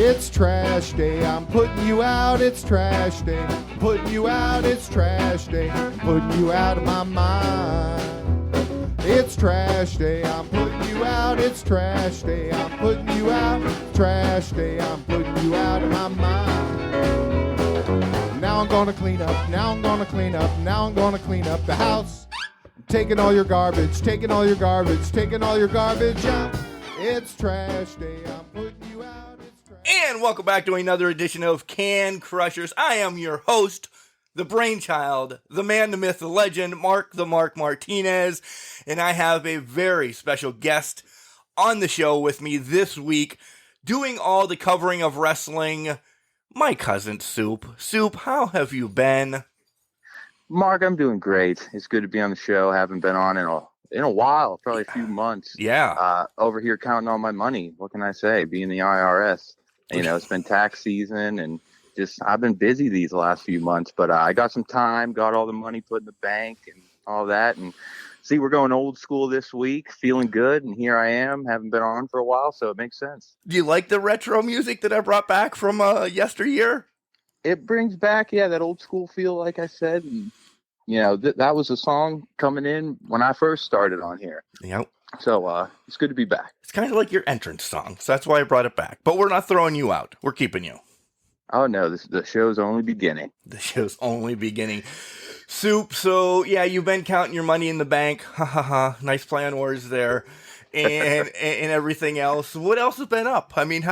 It's trash day, I'm putting you out, it's trash day. Putting you out, it's trash day. Putting you out of my mind. It's trash day, I'm putting you out, it's trash day. I'm putting you out, trash day. I'm putting you out of my mind. Now I'm gonna clean up, now I'm gonna clean up, now I'm gonna clean up the house. Taking all your garbage, taking all your garbage, taking all your garbage out. It's trash day, I'm putting you out, it's trash. And welcome back to another edition of Can Crushers. I am your host, the brainchild, the man, the myth, the legend, Mark Martinez. And I have a very special guest on the show with me this week, doing all the covering of wrestling, my cousin Soup. Soup, how have you been? Mark, I'm doing great. It's good to be on the show. Haven't been on in a while, probably a few months. Yeah. Over here counting all my money. What can I say? Being the IRS, it's been tax season and I've been busy these last few months, but I got some time, got all the money put in the bank and all that. And see, we're going old school this week, feeling good. And here I am, haven't been on for a while. So it makes sense. Do you like the retro music that I brought back from yesteryear? It brings back, that old school feel, like I said. And, that was a song coming in when I first started on here. Yep. So it's good to be back. It's kind of like your entrance song, so that's why I brought it back. But we're not throwing you out. We're keeping you. Oh, no, the show's only beginning. The show's only beginning. Soup, so, yeah, you've been counting your money in the bank. Ha, ha, ha. Nice play on words there. And everything else. What else has been up? I mean,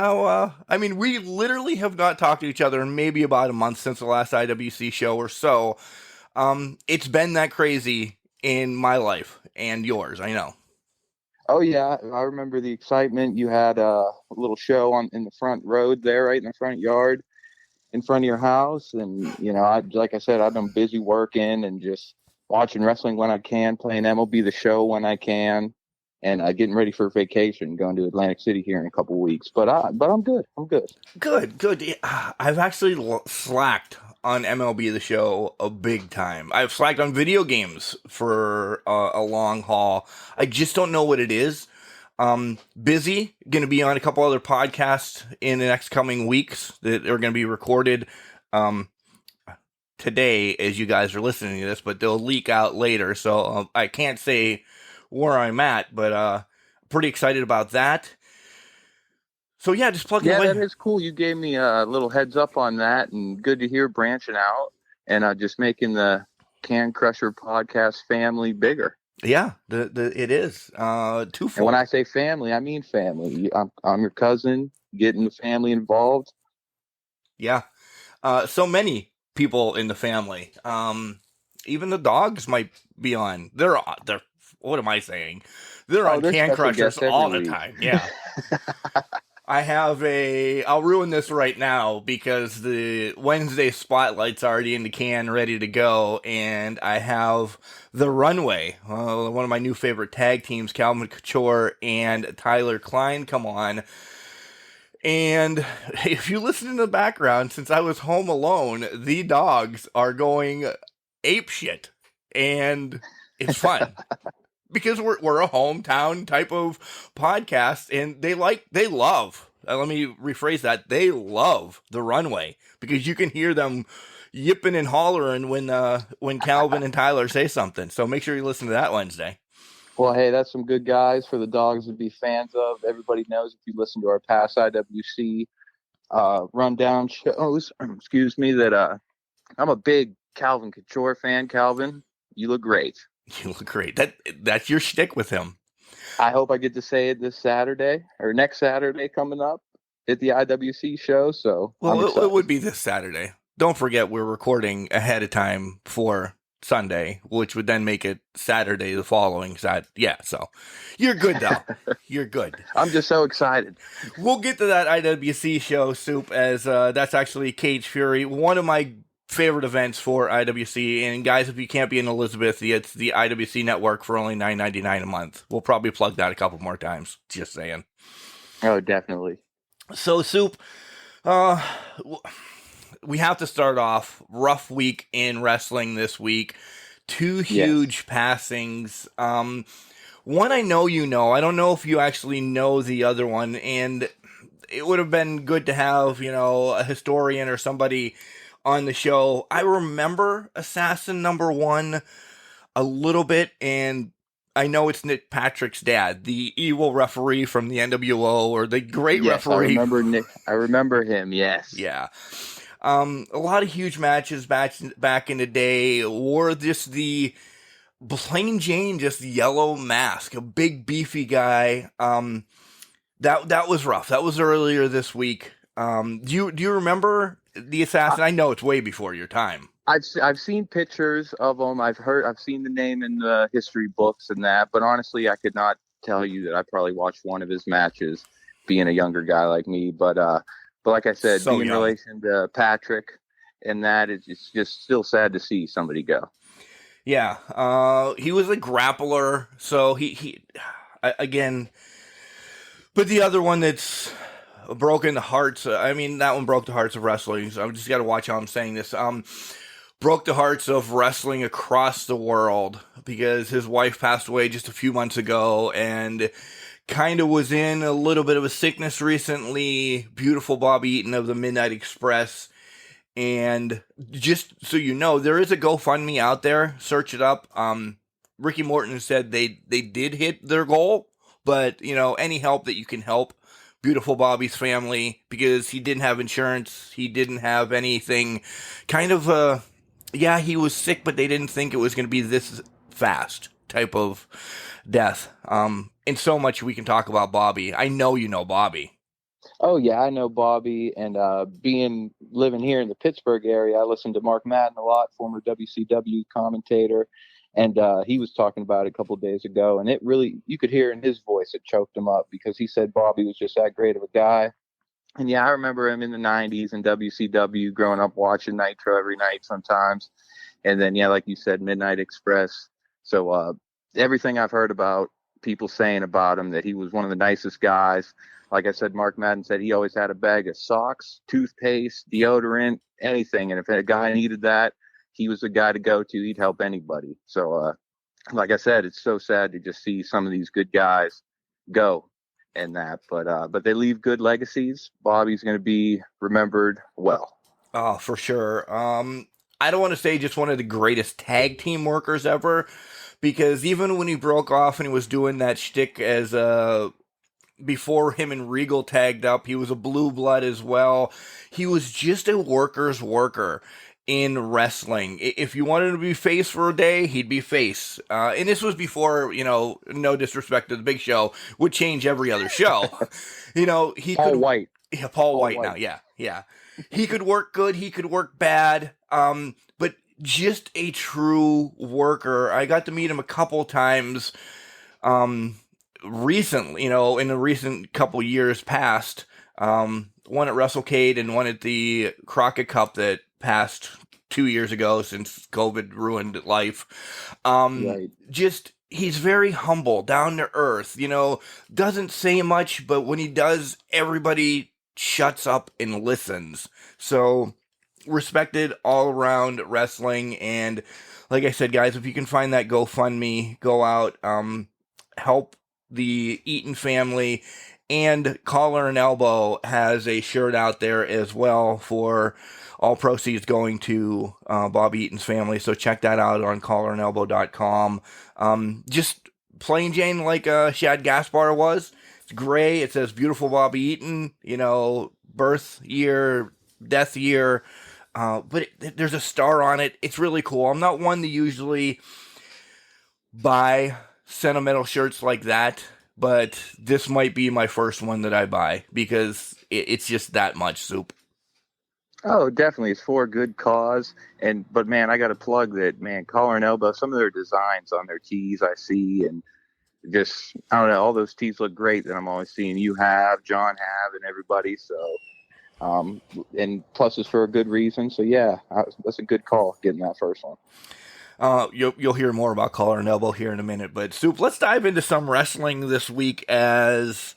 we literally have not talked to each other in maybe about a month since the last IWC show or so. It's been that crazy in my life and yours, I know. Oh, yeah. I remember the excitement. You had a little show in the front road there, right in the front yard, in front of your house. And, like I said, I've been busy working and just watching wrestling when I can, playing MLB The Show when I can, and getting ready for vacation, going to Atlantic City here in a couple of weeks. But I'm good. I'm good. Good. Yeah, I've actually slacked on MLB The Show a big time. I've slacked on video games for a long haul. I just don't know what it is. Busy, going to be on a couple other podcasts in the next coming weeks that are going to be recorded today as you guys are listening to this, but they'll leak out later. So I can't say where I'm at, but pretty excited about that. So yeah, just plug away. Yeah, that is cool. You gave me a little heads up on that, and good to hear branching out and just making the Can Crusher podcast family bigger. Yeah, it is twofold. And when I say family, I mean family. I'm your cousin, getting the family involved. Yeah, so many people in the family. Even the dogs might be on. They're. What am I saying? They're on Can Crushers all the time. Yeah. I'll ruin this right now because the Wednesday spotlight's already in the can, ready to go, and I have The Runway, one of my new favorite tag teams, Calvin Couture and Tyler Klein, come on. And if you listen in the background, since I was home alone, the dogs are going apeshit, and it's fun. Because we're a hometown type of podcast, and they love, let me rephrase that, they love The Runway, because you can hear them yipping and hollering when Calvin and Tyler say something. So make sure you listen to that Wednesday. Well, hey, that's some good guys for the dogs to be fans of. Everybody knows if you listen to our past IWC rundown shows, that I'm a big Calvin Couture fan. Calvin, you look great. You look great. That's your shtick with him. I hope I get to say it this Saturday or next Saturday coming up at the IWC show. So, well, it would be this Saturday. Don't forget we're recording ahead of time for Sunday, which would then make it Saturday the following Saturday. Yeah, so you're good though. You're good. I'm just so excited. We'll get to that IWC show, Soup, as that's actually Caged Fury, one of my favorite events for IWC. And guys, if you can't be in Elizabeth, it's the IWC network for only $9.99 a month. We'll probably plug that a couple more times. Just saying. Oh, definitely. So, Soup, we have to start off. Rough week in wrestling this week. Two huge passings. One I know you know. I don't know if you actually know the other one. And it would have been good to have, a historian or somebody on the show. I remember Assassin #1 a little bit, and I know it's Nick Patrick's dad, the evil referee from the NWO, or the great Yes, referee. I remember Nick. I remember him. Yes. Yeah. A lot of huge matches back in the day, wore just the plain Jane, just yellow mask, a big beefy guy. That was rough. That was earlier this week. Do you remember the Assassin? I know it's way before your time. I've seen pictures of him. I've seen the name in the history books and that, but honestly, I could not tell you that I probably watched one of his matches, being a younger guy like me. But like I said, So being in young. relation to Patrick and that, it's just still sad to see somebody go. Yeah, he was a grappler, so he again. But the other one that's broken the hearts. I mean, that one broke the hearts of wrestling. So I just got to watch how I'm saying this. Broke the hearts of wrestling across the world because his wife passed away just a few months ago and kind of was in a little bit of a sickness recently. Beautiful Bobby Eaton of the Midnight Express. And just so you know, there is a GoFundMe out there. Search it up. Ricky Morton said they did hit their goal, but any help that you can help Beautiful Bobby's family, because he didn't have insurance, he didn't have anything. Kind of he was sick, but they didn't think it was going to be this fast type of death. And so much we can talk about Bobby. I know you know Bobby. Oh yeah, I know Bobby, and living here in the Pittsburgh area, I listen to Mark Madden a lot, former WCW commentator, and he was talking about it a couple of days ago, and it really, you could hear in his voice, it choked him up because he said Bobby was just that great of a guy. And yeah, I remember him in the 90s in WCW, growing up watching Nitro every night sometimes. And then, yeah, like you said, Midnight Express. So everything I've heard about people saying about him, that he was one of the nicest guys. Like I said, Mark Madden said he always had a bag of socks, toothpaste, deodorant, anything. And if a guy needed that, he was the guy to go to. He'd help anybody. So like I said, it's so sad to just see some of these good guys go. And that, but they leave good legacies. Bobby's going to be remembered well. Oh, for sure. I don't want to say just one of the greatest tag team workers ever, because even when he broke off and he was doing that shtick as before him and Regal tagged up, he was a blue blood as well. He was just a worker's worker in wrestling. If you wanted to be face for a day, he'd be face. And this was before, no disrespect to the Big Show, would change every other show. He Paul could White. Yeah, Paul White now. Yeah. He could work good, he could work bad. But just a true worker. I got to meet him a couple times recently, in the recent couple years past. One at WrestleCade and one at the Crockett Cup that passed 2 years ago since COVID ruined life. Right. Just, he's very humble, down to earth, doesn't say much, but when he does, everybody shuts up and listens. So respected all around wrestling. And like I said, guys, if you can find that GoFundMe, go out, help the Eaton family. And Collar and Elbow has a shirt out there as well, for all proceeds going to Bobby Eaton's family. So check that out on collarandelbow.com. Just plain Jane, like Shad Gaspar was. It's gray. It says Beautiful Bobby Eaton, birth year, death year. But there's a star on it. It's really cool. I'm not one to usually buy sentimental shirts like that, but this might be my first one that I buy because it's just that much soup. Oh, definitely. It's for a good cause. But man, I got to plug that, man, Collar and Elbow, some of their designs on their tees I see, and just, I don't know, all those tees look great that I'm always seeing you have, John have, and everybody. So, and plus it's for a good reason. So yeah, that's a good call, getting that first one. You'll hear more about Collar and Elbow here in a minute, but Soup, let's dive into some wrestling this week, as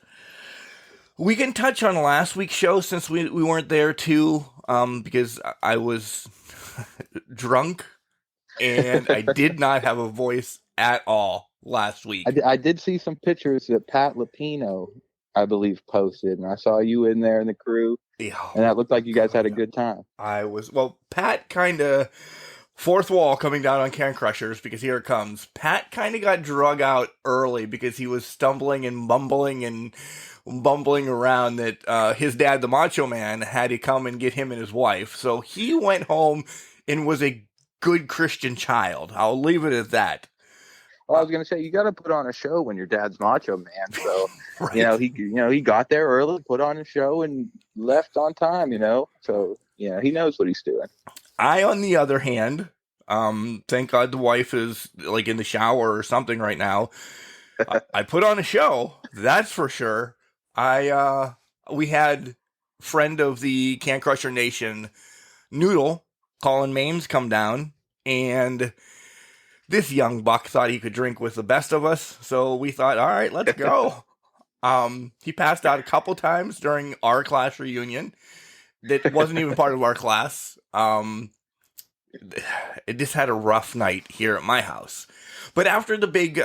we can touch on last week's show since we weren't there too, because I was drunk and I did not have a voice at all last week. I did see some pictures that Pat Lapino I believe, posted, and I saw you in there in the crew, Yeah. and that looked like you guys had a good time. Pat kind of, fourth wall coming down on Can Crushers, because here it comes. Pat kind of got drug out early because he was stumbling and bumbling around that his dad, the Macho Man, had to come and get him and his wife. So he went home and was a good Christian child. I'll leave it at that. Well, I was gonna say, you got to put on a show when your dad's Macho Man. So Right. he got there early, put on a show, and left on time. So he knows what he's doing. I, on the other hand, thank God the wife is like in the shower or something right now. I put on a show, that's for sure. We had friend of the Can Crusher Nation, Noodle, Colin Mames, come down, and this young buck thought he could drink with the best of us, so we thought, all right, let's go. He passed out a couple times during our class reunion. That wasn't even part of our class. It just had a rough night here at my house. But after the big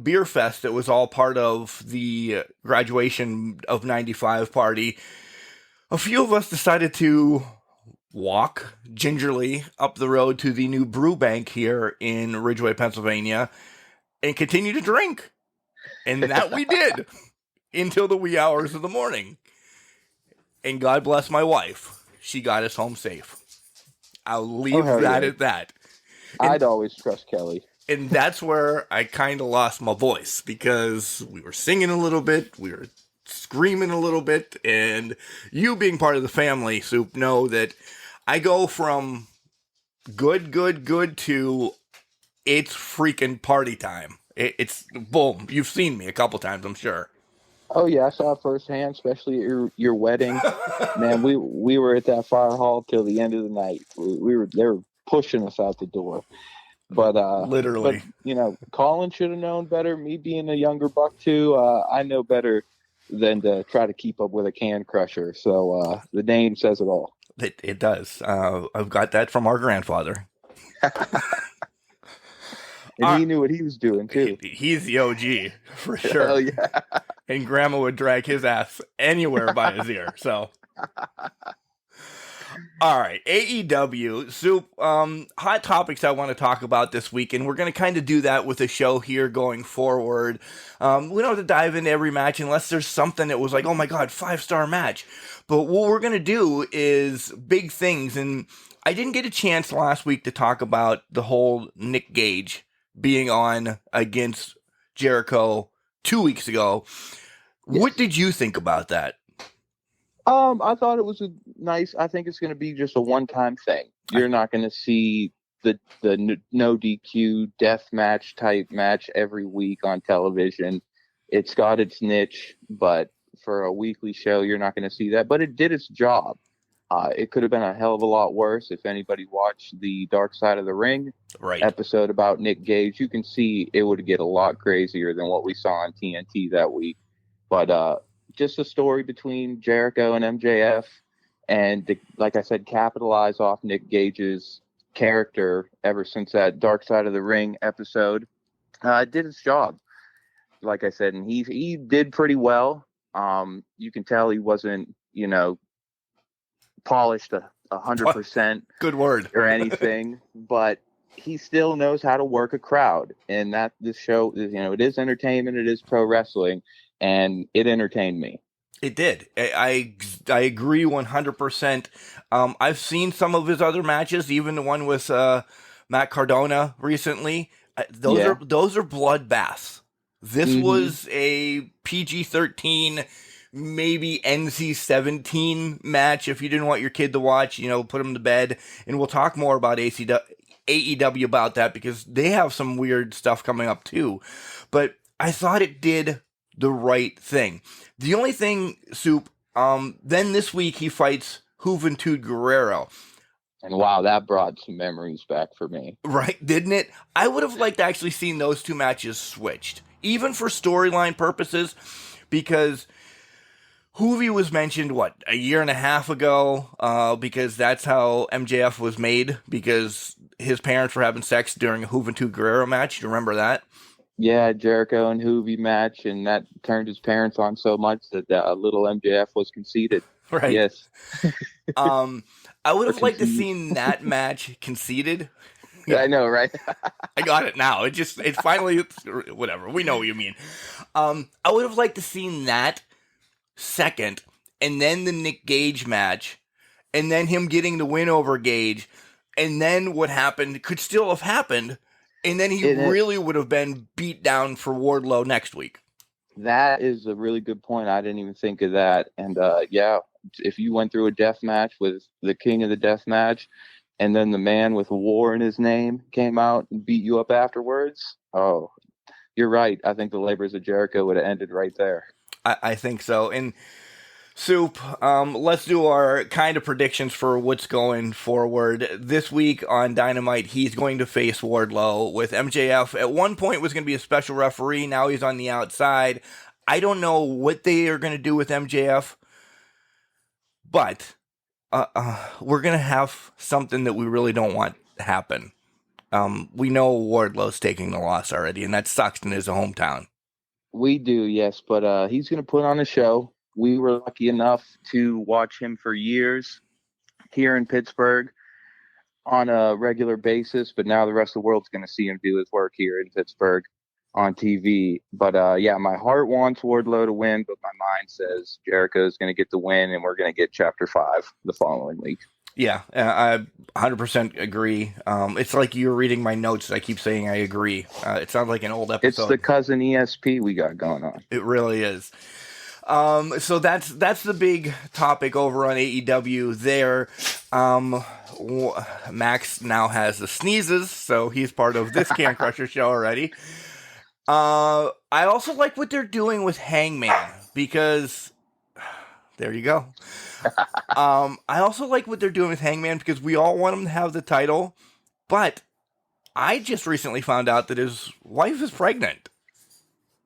beer fest that was all part of the graduation of 95 party, a few of us decided to walk gingerly up the road to the new brew bank here in Ridgeway, Pennsylvania, and continue to drink. And that we did until the wee hours of the morning. And God bless my wife. She got us home safe. I'll leave that at that. I'd always trust Kelly. And that's where I kind of lost my voice, because we were singing a little bit, we were screaming a little bit, and you being part of the family, Soup, know that I go from good to it's freaking party time. It's boom. You've seen me a couple times, I'm sure. Oh yeah, I saw it firsthand, especially at your wedding. Man, we were at that fire hall till the end of the night. They were pushing us out the door. But literally, Colin should have known better. Me being a younger buck too, I know better than to try to keep up with a Can Crusher. So the name says it all. It does. I've got that from our grandfather. And he knew what he was doing too. He's the OG for sure. Hell yeah. And Grandma would drag his ass anywhere by his ear. So, all right, AEW Soup. Hot topics I want to talk about this week, and we're going to kind of do that with the show here going forward. We don't have to dive into every match unless there's something that was like, oh my God, 5-star match. But what we're going to do is big things, and I didn't get a chance last week to talk about the whole Nick Gage being on against Jericho 2 weeks ago. Yes. What did you think about that? I thought it was I think it's going to be just a one-time thing. You're not going to see the no DQ death match type match every week on television. It's got its niche, but for a weekly show, you're not going to see that. But it did its job. It could have been a hell of a lot worse. If anybody watched the Dark Side of the Ring episode about Nick Gage, you can see it would get a lot crazier than what we saw on TNT that week. But just a story between Jericho and MJF, and like I said, capitalize off Nick Gage's character ever since that Dark Side of the Ring episode. It did its job, like I said, and he did pretty well. You can tell he wasn't, polished 100%. Good word. Or anything, but he still knows how to work a crowd, and that this show is, it is entertainment, it is pro wrestling, and it entertained me. It did. I agree 100%. I've seen some of his other matches, even the one with Matt Cardona recently. Those are bloodbaths. This was a PG-13, maybe NC-17 match. If you didn't want your kid to watch, put him to bed. And we'll talk more about AEW about that, because they have some weird stuff coming up too. But I thought it did the right thing. The only thing, Soup, then this week he fights Juventud Guerrero. And wow, that brought some memories back for me. Right, didn't it? I would have liked to actually seen those two matches switched, even for storyline purposes, because Hoovy was mentioned, a year and a half ago, because that's how MJF was made, because his parents were having sex during a Juventud Guerrero match. Do you remember that? Yeah, Jericho and Hoovy match, and that turned his parents on so much that little MJF was conceited. Right. Yes, I would or have liked to conceded. seen that match conceded. Yeah, I know, right? I got it now. It finally, whatever. We know what you mean. I would have liked to seen that second, and then the Nick Gage match, and then him getting the win over Gage, and then what happened could still have happened, and then he really would have been beat down for Wardlow next week. That is a really good point. I didn't even think of that. And yeah, if you went through a death match with the king of the death match, and then the man with war in his name came out and beat you up afterwards, oh, you're right. I think the Labors of Jericho would have ended right there. I think so. And Soup, let's do our kind of predictions for what's going forward. This week on Dynamite, he's going to face Wardlow with MJF. At one point was going to be a special referee. Now he's on the outside. I don't know what they are going to do with MJF, but we're going to have something that we really don't want to happen. We know Wardlow's taking the loss already, and that sucks in his hometown. We do, yes, but he's going to put on a show. We were lucky enough to watch him for years here in Pittsburgh on a regular basis, but now the rest of the world's going to see him do his work here in Pittsburgh on TV. But yeah, my heart wants Wardlow to win, but my mind says Jericho's going to get the win, and we're going to get Chapter 5 the following week. Yeah, I 100% agree. It's like you're reading my notes. I keep saying I agree. It sounds like an old episode. It's the cousin ESP we got going on. It really is. So that's the big topic over on AEW there. Max now has the sneezes, so he's part of this Can Crusher show already. I also like what they're doing with Hangman, because there you go. I also like what they're doing with Hangman because we all want him to have the title, but I just recently found out that his wife is pregnant.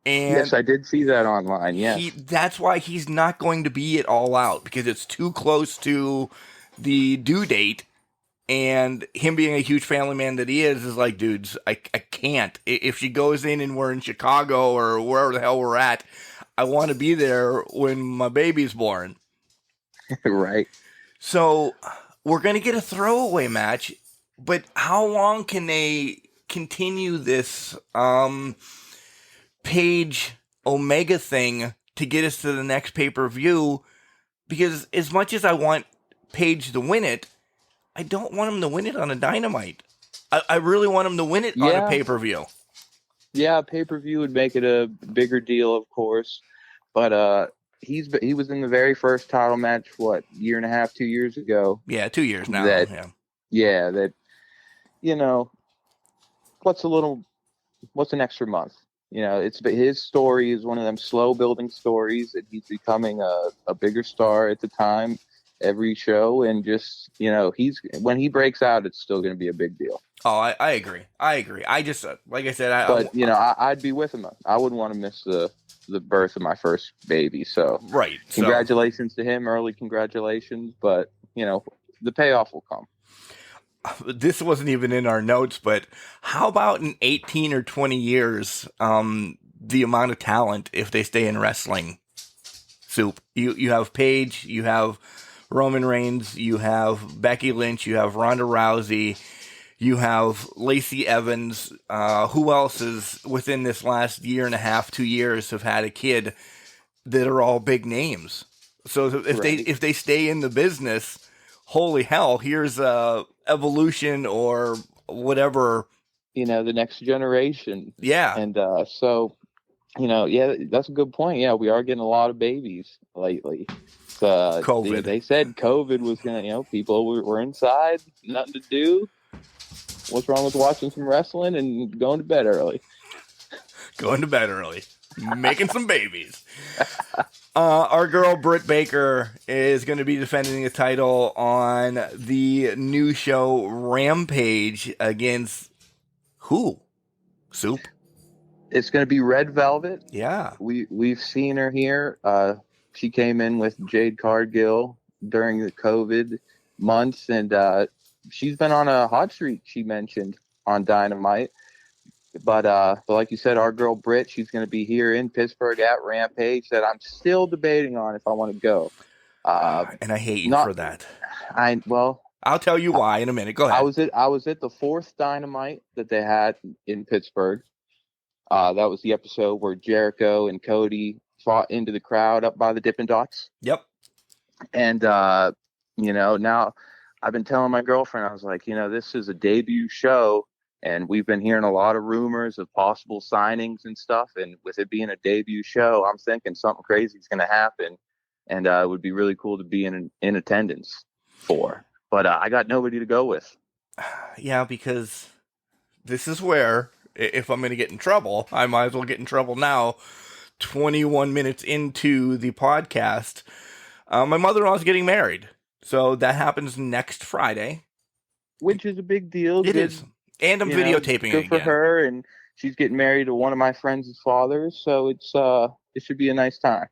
And yes, I did see that online. Yes, that's why he's not going to be at All Out, because it's too close to the due date. And him being a huge family man that he is like, dudes, I can't. If she goes in and we're in Chicago or wherever the hell we're at, I want to be there when my baby's born. Right. So we're going to get a throwaway match, but how long can they continue this Page Omega thing to get us to the next pay-per-view? Because as much as I want Page to win it, I don't want him to win it on a Dynamite. I really want him to win it on a pay-per-view. Yeah, pay-per-view would make it a bigger deal, of course. But he was in the very first title match, what, year and a half, 2 years ago? Yeah, 2 years now. That, you know, what's an extra month? You know, his story is one of them slow building stories that he's becoming a bigger star at the time, every show, and just, you know, when he breaks out, it's still going to be a big deal. Oh, I agree. I just, like I said, I'd be with him. I wouldn't want to miss the birth of my first baby. So right, congratulations to him, early congratulations. But you know, the payoff will come. This wasn't even in our notes, but how about in 18 or 20 years, the amount of talent if they stay in wrestling? Soup. You have Paige, you have Roman Reigns, you have Becky Lynch, you have Ronda Rousey, you have Lacey Evans. Who else is within this last year and a half, 2 years have had a kid that are all big names? So if they stay in the business, holy hell, here's Evolution or whatever. You know, the next generation. Yeah. And so, you know, yeah, that's a good point. Yeah, we are getting a lot of babies lately. COVID. They said COVID was going to, you know, people were inside, nothing to do. What's wrong with watching some wrestling and going to bed early? Going to bed early. Making some babies. Our girl Britt Baker is going to be defending the title on the new show Rampage against who? Soup? It's going to be Red Velvet. Yeah. We've seen her here. She came in with Jade Cargill during the COVID months, and she's been on a hot streak, she mentioned, on Dynamite. But like you said, our girl Britt, she's going to be here in Pittsburgh at Rampage. That I'm still debating on if I want to go. And I hate you Not for that. I'll tell you why in a minute. Go ahead. I was at the 4th Dynamite that they had in Pittsburgh. That was the episode where Jericho and Cody fought into the crowd up by the Dippin' Dots. Yep. And now I've been telling my girlfriend, I was like, this is a debut show, and we've been hearing a lot of rumors of possible signings and stuff. And with it being a debut show, I'm thinking something crazy is going to happen, and it would be really cool to be in attendance for. But I got nobody to go with. Yeah, because this is where, if I'm going to get in trouble, I might as well get in trouble now. 21 minutes into the podcast, my mother-in-law's getting married. So that happens next Friday. Which is a big deal. It is. And I'm videotaping it again. Good for her, and she's getting married to one of my friends' fathers, so it should be a nice time.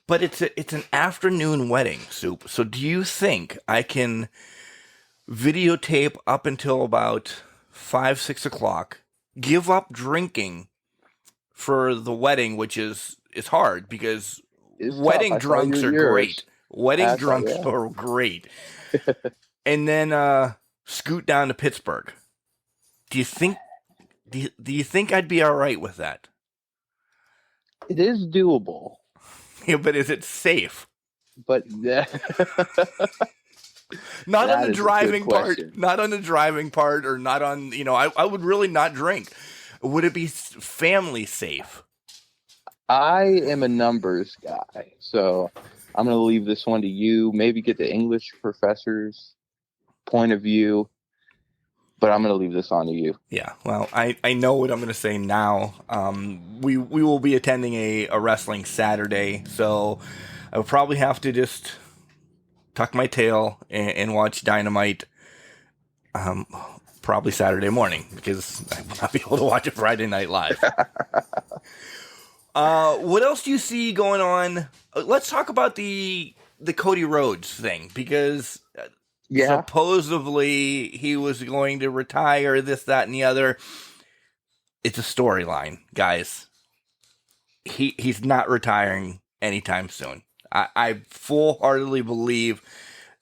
But it's an afternoon wedding, Soup. So do you think I can videotape up until about 5, 6 o'clock, give up drinking for the wedding, which is hard because wedding drunks are great. Wedding drunks are great. And then scoot down to Pittsburgh. Do you think I'd be all right with that? It is doable. Yeah, but is it safe? But not on the driving part. Not on the driving part, or not on. I would really not drink. Would it be family safe? I am a numbers guy, so I'm going to leave this one to you. Maybe get the English professor's point of view, but I'm going to leave this on to you. Yeah, well, I know what I'm going to say now. We will be attending a wrestling Saturday, so I will probably have to just tuck my tail and watch Dynamite probably Saturday morning, because I will not be able to watch it Friday Night Live. What else do you see going on? Let's talk about the Cody Rhodes thing, because supposedly he was going to retire, this, that, and the other. It's a storyline, guys. He's not retiring anytime soon. I full-heartedly believe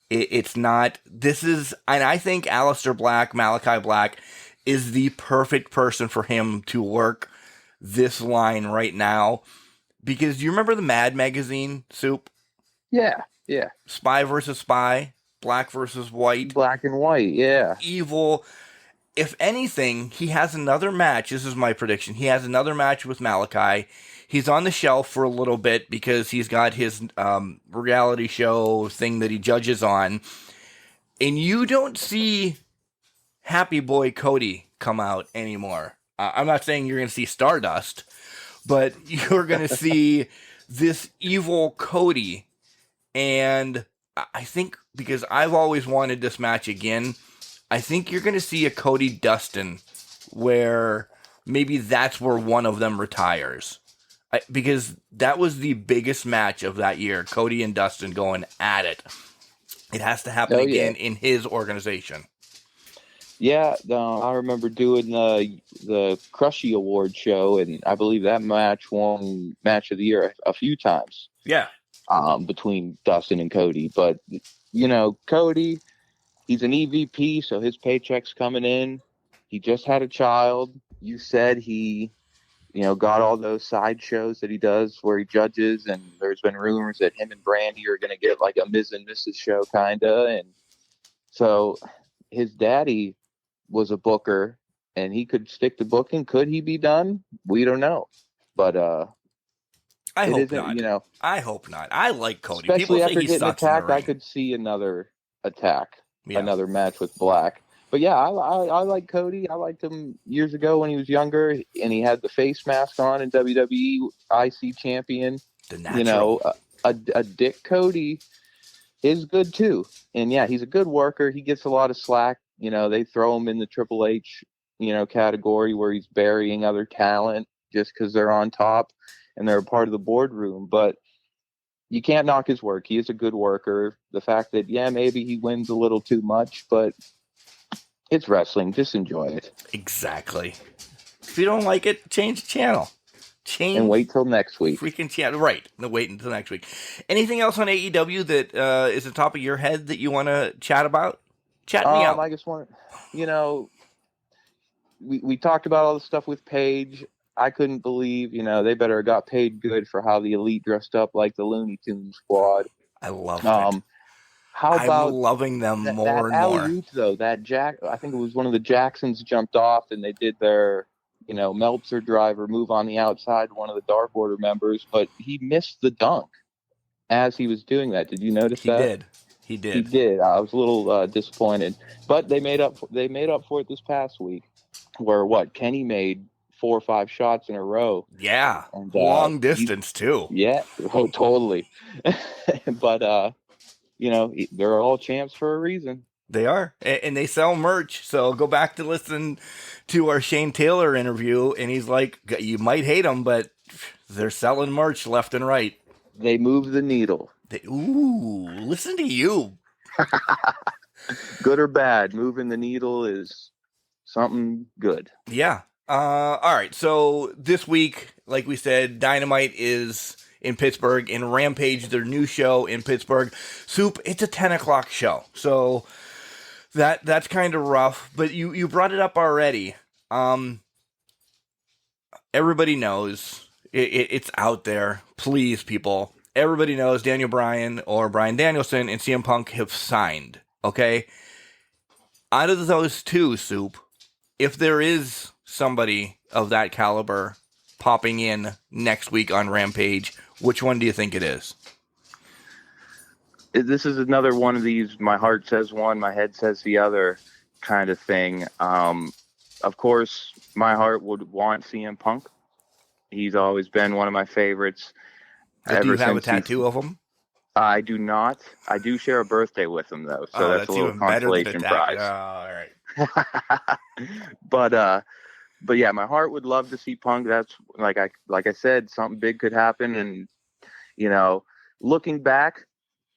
it's not. And I think Malachi Black, is the perfect person for him to work this line right now. Because do you remember the Mad magazine, Soup? Yeah. Spy versus Spy, black versus white. Black and white, yeah. Evil. If anything, he has another match. This is my prediction. He has another match with Malachi. He's on the shelf for a little bit because he's got his reality show thing that he judges on. And you don't see Happy Boy Cody come out anymore. I'm not saying you're going to see Stardust, but you're going to see this evil Cody. And I think, because I've always wanted this match again, I think you're going to see a Cody Dustin where maybe that's where one of them retires. Because that was the biggest match of that year, Cody and Dustin going at it. It has to happen again in his organization. Yeah, I remember doing the Crushy Award show, and I believe that match won Match of the Year a few times. Yeah. Between Dustin and Cody. But, Cody, he's an EVP, so his paycheck's coming in. He just had a child. You said he, got all those side shows that he does where he judges, and there's been rumors that him and Brandy are going to get like a Ms. and Mrs. show, kind of. And so his daddy was a booker, and he could stick to booking. Could he be done? We don't know. But I hope not. I hope not. I like Cody. Especially people after say he getting sucks attacked, in the ring. I could see another attack, another match with Black. But yeah, I like Cody. I liked him years ago when he was younger, and he had the face mask on in WWE, IC champion. The natural. A Dick Cody is good too. And yeah, he's a good worker. He gets a lot of slack. They throw him in the Triple H, category where he's burying other talent just because they're on top and they're a part of the boardroom. But you can't knock his work. He is a good worker. The fact that, maybe he wins a little too much, but it's wrestling. Just enjoy it. Exactly. If you don't like it, change the channel. And wait till next week. Freaking channel. Right. No, wait until next week. Anything else on AEW that is the top of your head that you want to chat about? Chat me out. I just want to, we talked about all the stuff with Paige. I couldn't believe, they better have got paid good for how the Elite dressed up like the Looney Tunes squad. I love it. How about I'm loving them more that and more. alley-oop, though, I think it was one of the Jacksons jumped off and they did their, Meltzer driver move on the outside, one of the Dark Order members, but he missed the dunk as he was doing that. Did you notice that? He did. He did. I was a little disappointed, but they made up for it this past week, where Kenny made 4 or 5 shots in a row. Yeah, and, long distance too. Yeah, totally. But they're all champs for a reason. They are, and they sell merch. So go back to listen to our Shane Taylor interview, and he's like, "You might hate them, but they're selling merch left and right. They move the needle." Listen to you. Good or bad, moving the needle is something good. Yeah. All right. So this week, like we said, Dynamite is in Pittsburgh, and Rampage, their new show in Pittsburgh. Soup, it's a 10 o'clock show. So that's kind of rough, but you brought it up already. Everybody knows it's out there. Please, people. Everybody knows Daniel Bryan or Bryan Danielson and CM Punk have signed. Okay? Out of those two, Soup, if there is somebody of that caliber popping in next week on Rampage, which one do you think it is? This is another one of these, my heart says one, my head says the other kind of thing. Of course, my heart would want CM Punk. He's always been one of my favorites. Do you have a tattoo of him? I do not. I do share a birthday with him, though, so that's a little consolation prize. All right. But yeah, my heart would love to see Punk. That's like I said, something big could happen. And looking back,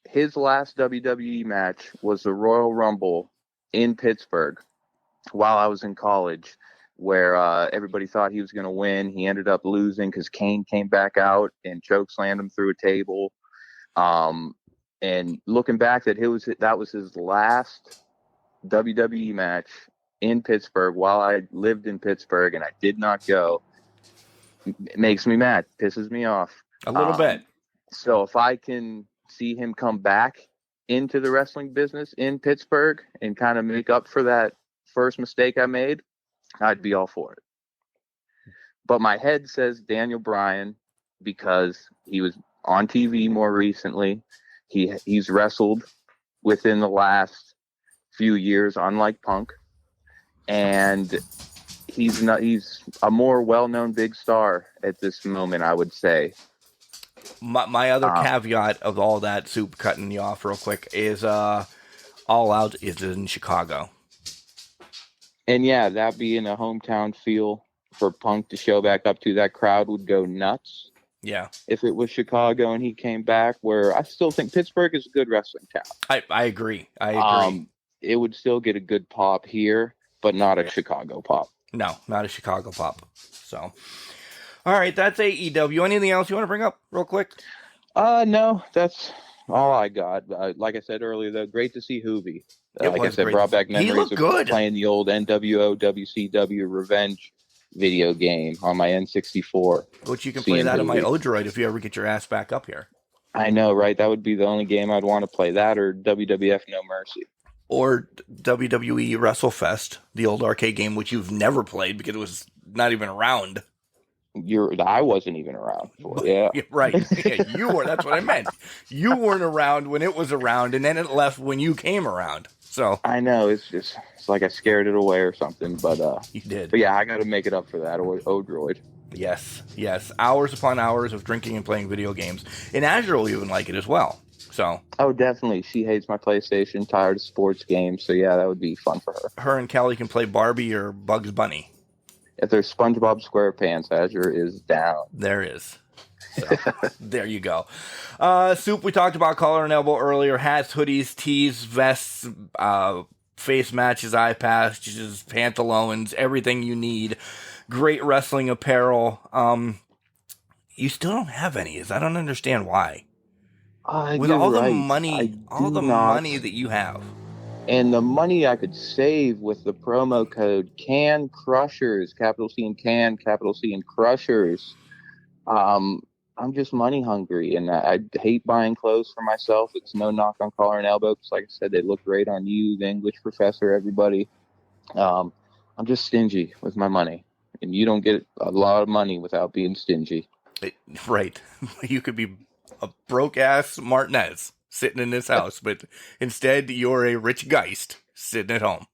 his last WWE match was the Royal Rumble in Pittsburgh while I was in college, where everybody thought he was going to win. He ended up losing because Kane came back out and chokeslammed him through a table. And looking back, that was his last WWE match in Pittsburgh while I lived in Pittsburgh, and I did not go. It makes me mad, pisses me off a little bit. So if I can see him come back into the wrestling business in Pittsburgh and kind of make up for that first mistake I made, I'd be all for it. But my head says Daniel Bryan because he was on TV more recently. He's wrestled within the last few years, unlike Punk. And he's a more well-known big star at this moment, I would say. My other caveat of all that, Soup, cutting you off real quick, is All Out is in Chicago. And yeah, that being a hometown feel for Punk to show back up to, that crowd would go nuts. Yeah. If it was Chicago and he came back, where I still think Pittsburgh is a good wrestling town. I agree. It would still get a good pop here, but not a Chicago pop. No, not a Chicago pop. So, all right, that's AEW. Anything else you want to bring up real quick? No, that's all I got. Like I said earlier, though, great to see Hoovy. Like I said, brought back memories of playing the old NWO WCW Revenge video game on my N64. Which you can play that on my Odroid if you ever get your ass back up here. I know, right? That would be the only game I'd want to play. That or WWF No Mercy. Or WWE WrestleFest, the old arcade game, which you've never played because it was not even around. I wasn't even around for it. Yeah. Right. Yeah, you were. That's what I meant. You weren't around when it was around, and then it left when you came around. So I know it's like I scared it away or something, but you did. But yeah, I got to make it up for that. Odroid. Yes. Hours upon hours of drinking and playing video games, and Azure will even like it as well. So. Oh, definitely. She hates my PlayStation. Tired of sports games. So yeah, that would be fun for her. Her and Kelly can play Barbie or Bugs Bunny. If there's SpongeBob SquarePants, Azure is down. There is. So, there you go. Soup, we talked about collar and elbow earlier. Hats, hoodies, tees, vests, face matches, eye patches, pantalones, everything you need. great wrestling apparel. You still don't have any. I don't understand why. With You're all the right. money, do not. that you have. And the money I could save with the promo code Can Crushers, capital C and Can, capital C and Crushers. I'm just money hungry, and I hate buying clothes for myself. It's no knock on Collar and Elbow, because like I said, they look great on you, the English professor, everybody. I'm just stingy with my money, and you don't get a lot of money without being stingy. Right. You could be a broke-ass Martinez sitting in this house, but instead you're a rich Geist sitting at home.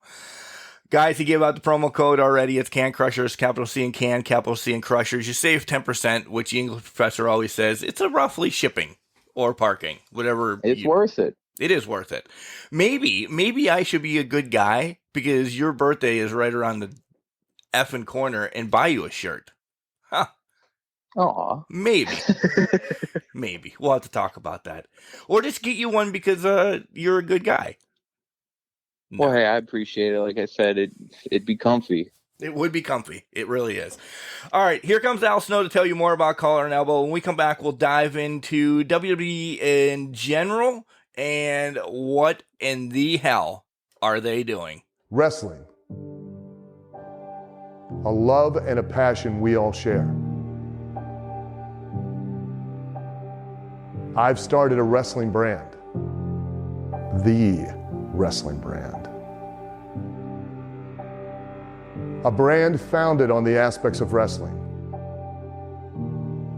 Guys, he gave out the promo code already. It's Can Crushers, capital C and Can, capital C and Crushers. You save 10%, which the English professor always says. It's a roughly shipping or parking, whatever. It's worth it. It is worth it. Maybe I should be a good guy because your birthday is right around the effing corner and buy you a shirt. Huh. Aw. Maybe. Maybe. We'll have to talk about that. Or just get you one because you're a good guy. No. Well, hey, I appreciate it. Like I said, it'd be comfy. It would be comfy. It really is. All right, here comes Al Snow to tell you more about Collar and Elbow. When we come back, we'll dive into WWE in general and what in the hell are they doing? Wrestling. A love and a passion we all share. I've started a wrestling brand. The wrestling brand. A brand founded on the aspects of wrestling.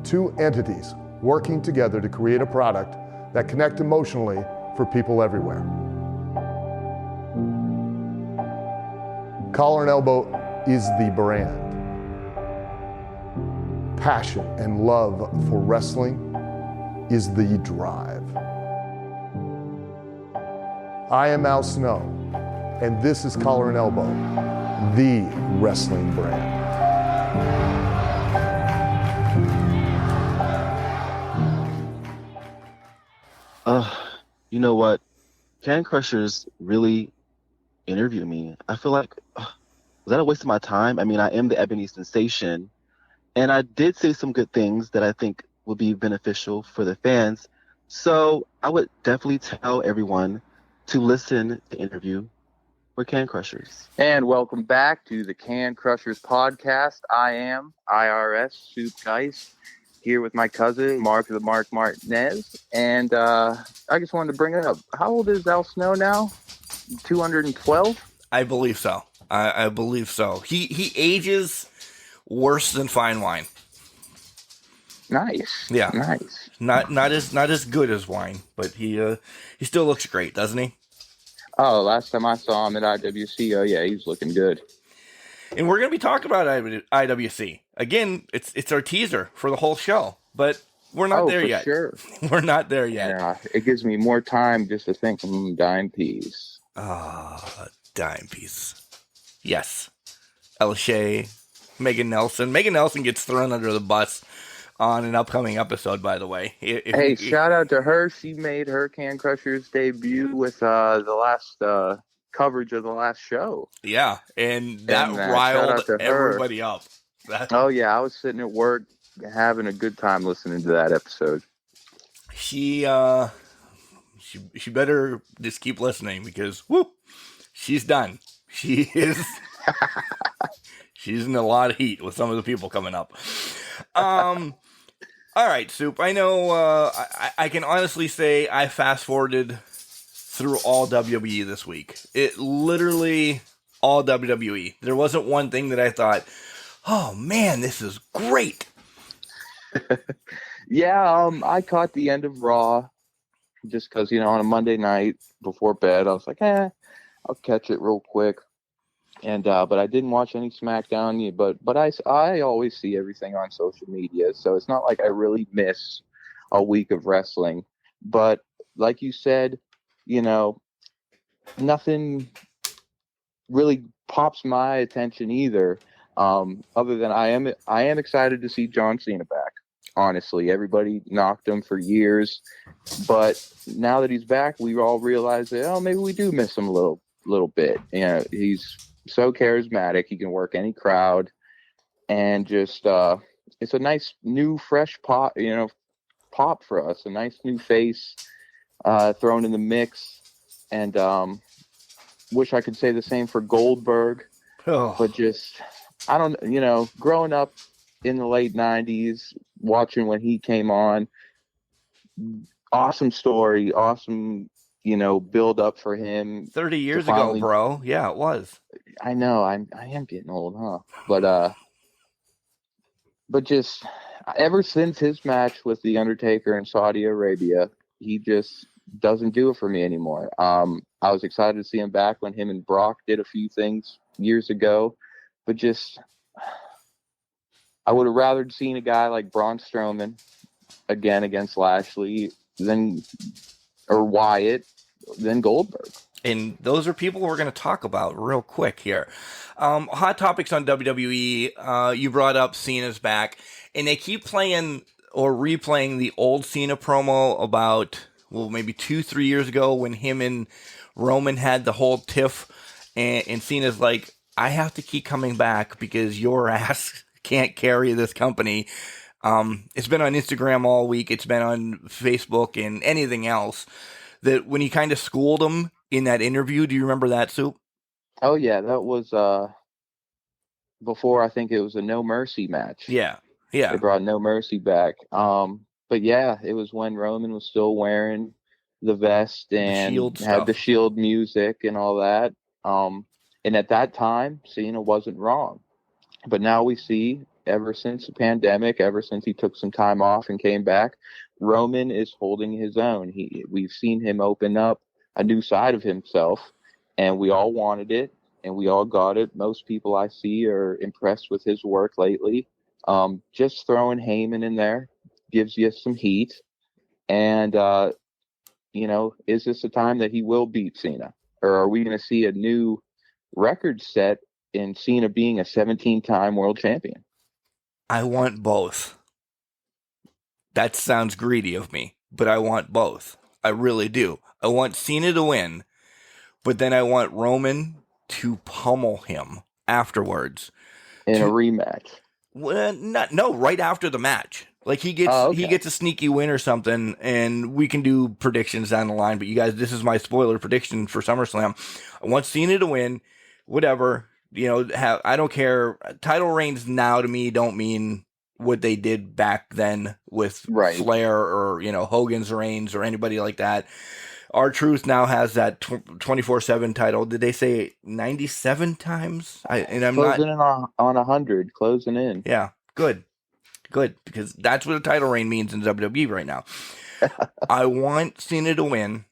Two entities working together to create a product that connect emotionally for people everywhere. Collar and Elbow is the brand. Passion and love for wrestling is the drive. I am Al Snow, and this is Collar and Elbow, the wrestling brand. You know what? Can Crushers really interview me? I feel like, was that a waste of my time? I mean, I am the Ebony Sensation, and I did say some good things that I think would be beneficial for the fans. So I would definitely tell everyone to listen to the interview with Can Crushers. And welcome back to the Can Crushers podcast. I am IRS Soup Geist, here with my cousin, Mark the Mark Martinez. And I just wanted to bring it up. How old is Al Snow now? 212? I believe so. I believe so. He ages worse than fine wine. Nice. Yeah. Nice. Not as good as wine, but he still looks great, doesn't he? Oh, last time I saw him at IWC, oh yeah, he's looking good. And we're going to be talking about IWC. Again, it's our teaser for the whole show, but we're not there yet. Sure. We're not there yet. Yeah, it gives me more time just to think, dime piece. Dime piece. Yes. El Shea, Megan Nelson. Megan Nelson gets thrown under the bus on an upcoming episode, by the way. Shout out to her. She made her Can Crushers debut with the last coverage of the last show. Yeah, and that riled everybody up. Oh, yeah, I was sitting at work having a good time listening to that episode. She better just keep listening because, she's done. She is... She's in a lot of heat with some of the people coming up. All right, Soup. I know I can honestly say I fast-forwarded through all WWE this week. It literally all WWE. There wasn't one thing that I thought, oh, man, this is great. Yeah, I caught the end of Raw just because, on a Monday night before bed, I was like, I'll catch it real quick. And but I didn't watch any SmackDown, but I always see everything on social media, so it's not like I really miss a week of wrestling. But like you said, nothing really pops my attention either. Other than I am excited to see John Cena back. Honestly, everybody knocked him for years, but now that he's back, we all realize that maybe we do miss him a little bit. He's so charismatic. He can work any crowd. and just it's a nice new fresh pop, pop for us, a nice new face thrown in the mix. And wish I could say the same for Goldberg, but just I don't, growing up in the late 90s, watching when he came on, awesome story, awesome, build up for him. 30 years ago, bro. Yeah, it was. I know I am getting old, huh? But just ever since his match with The Undertaker in Saudi Arabia, he just doesn't do it for me anymore. I was excited to see him back when him and Brock did a few things years ago, but just I would have rather seen a guy like Braun Strowman again against Lashley or Wyatt than Goldberg. And those are people we're going to talk about real quick here. Hot topics on WWE. You brought up Cena's back, and they keep playing or replaying the old Cena promo about, maybe 2-3 years ago when him and Roman had the whole tiff, and Cena's like, I have to keep coming back because your ass can't carry this company. It's been on Instagram all week. It's been on Facebook and anything else. That when he kind of schooled him in that interview, do you remember that, Soup? Oh yeah, that was before I think it was a No Mercy match. Yeah. They brought No Mercy back. But yeah, it was when Roman was still wearing the vest and had the Shield music and all that. And at that time, Cena wasn't wrong. But now we see, ever since the pandemic, ever since he took some time off and came back, Roman is holding his own. We've seen him open up a new side of himself, and we all wanted it, and we all got it. Most people I see are impressed with his work lately. Just throwing Heyman in there gives you some heat. And, is this a time that he will beat Cena? Or are we going to see a new record set in Cena being a 17-time world champion? I want both. That sounds greedy of me, but I want both. I really do. I want Cena to win, but then I want Roman to pummel him afterwards. In a rematch. Well, right after the match. Like he gets a sneaky win or something, and we can do predictions down the line. But you guys, this is my spoiler prediction for SummerSlam. I want Cena to win, whatever. I don't care. Title reigns now to me don't mean what they did back then with Flair or Hogan's reigns or anybody like that. R-Truth now has that 24/7 title. Did they say 97 times? I'm closing in on 100. Closing in. Yeah, good, because that's what a title reign means in WWE right now. I want Cena to win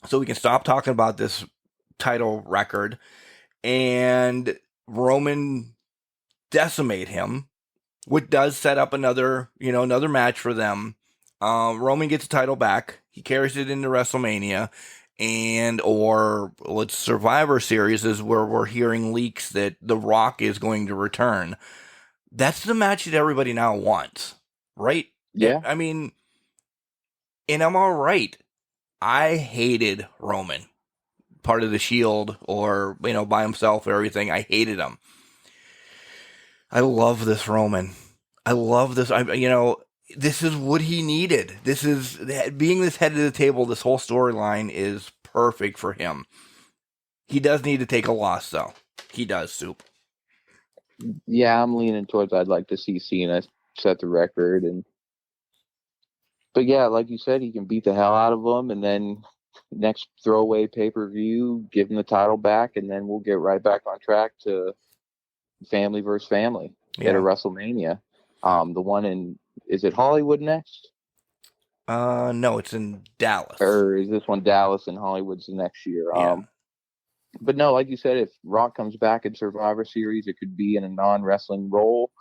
so we can stop talking about this title record and Roman decimate him, which does set up another match for them. Roman gets the title back. He carries it into WrestleMania, or Survivor Series is where we're hearing leaks that The Rock is going to return. That's the match that everybody now wants, right? Yeah. I mean, and I'm all right. I hated Roman, part of the Shield or, by himself or everything. I hated him. I love this Roman. I love this. This is what he needed. This is being this head of the table. This whole storyline is perfect for him. He does need to take a loss, though. He does, Soup. Yeah, I'm leaning towards I'd like to see Cena set the record. But yeah, like you said, he can beat the hell out of him, and then next throwaway pay-per-view, give him the title back, and then we'll get right back on track to family versus family at a WrestleMania. The one is it Hollywood next? No, it's in Dallas. Or is this one Dallas and Hollywood's the next year? Yeah. But no, like you said, if Rock comes back in Survivor Series, it could be in a non-wrestling role.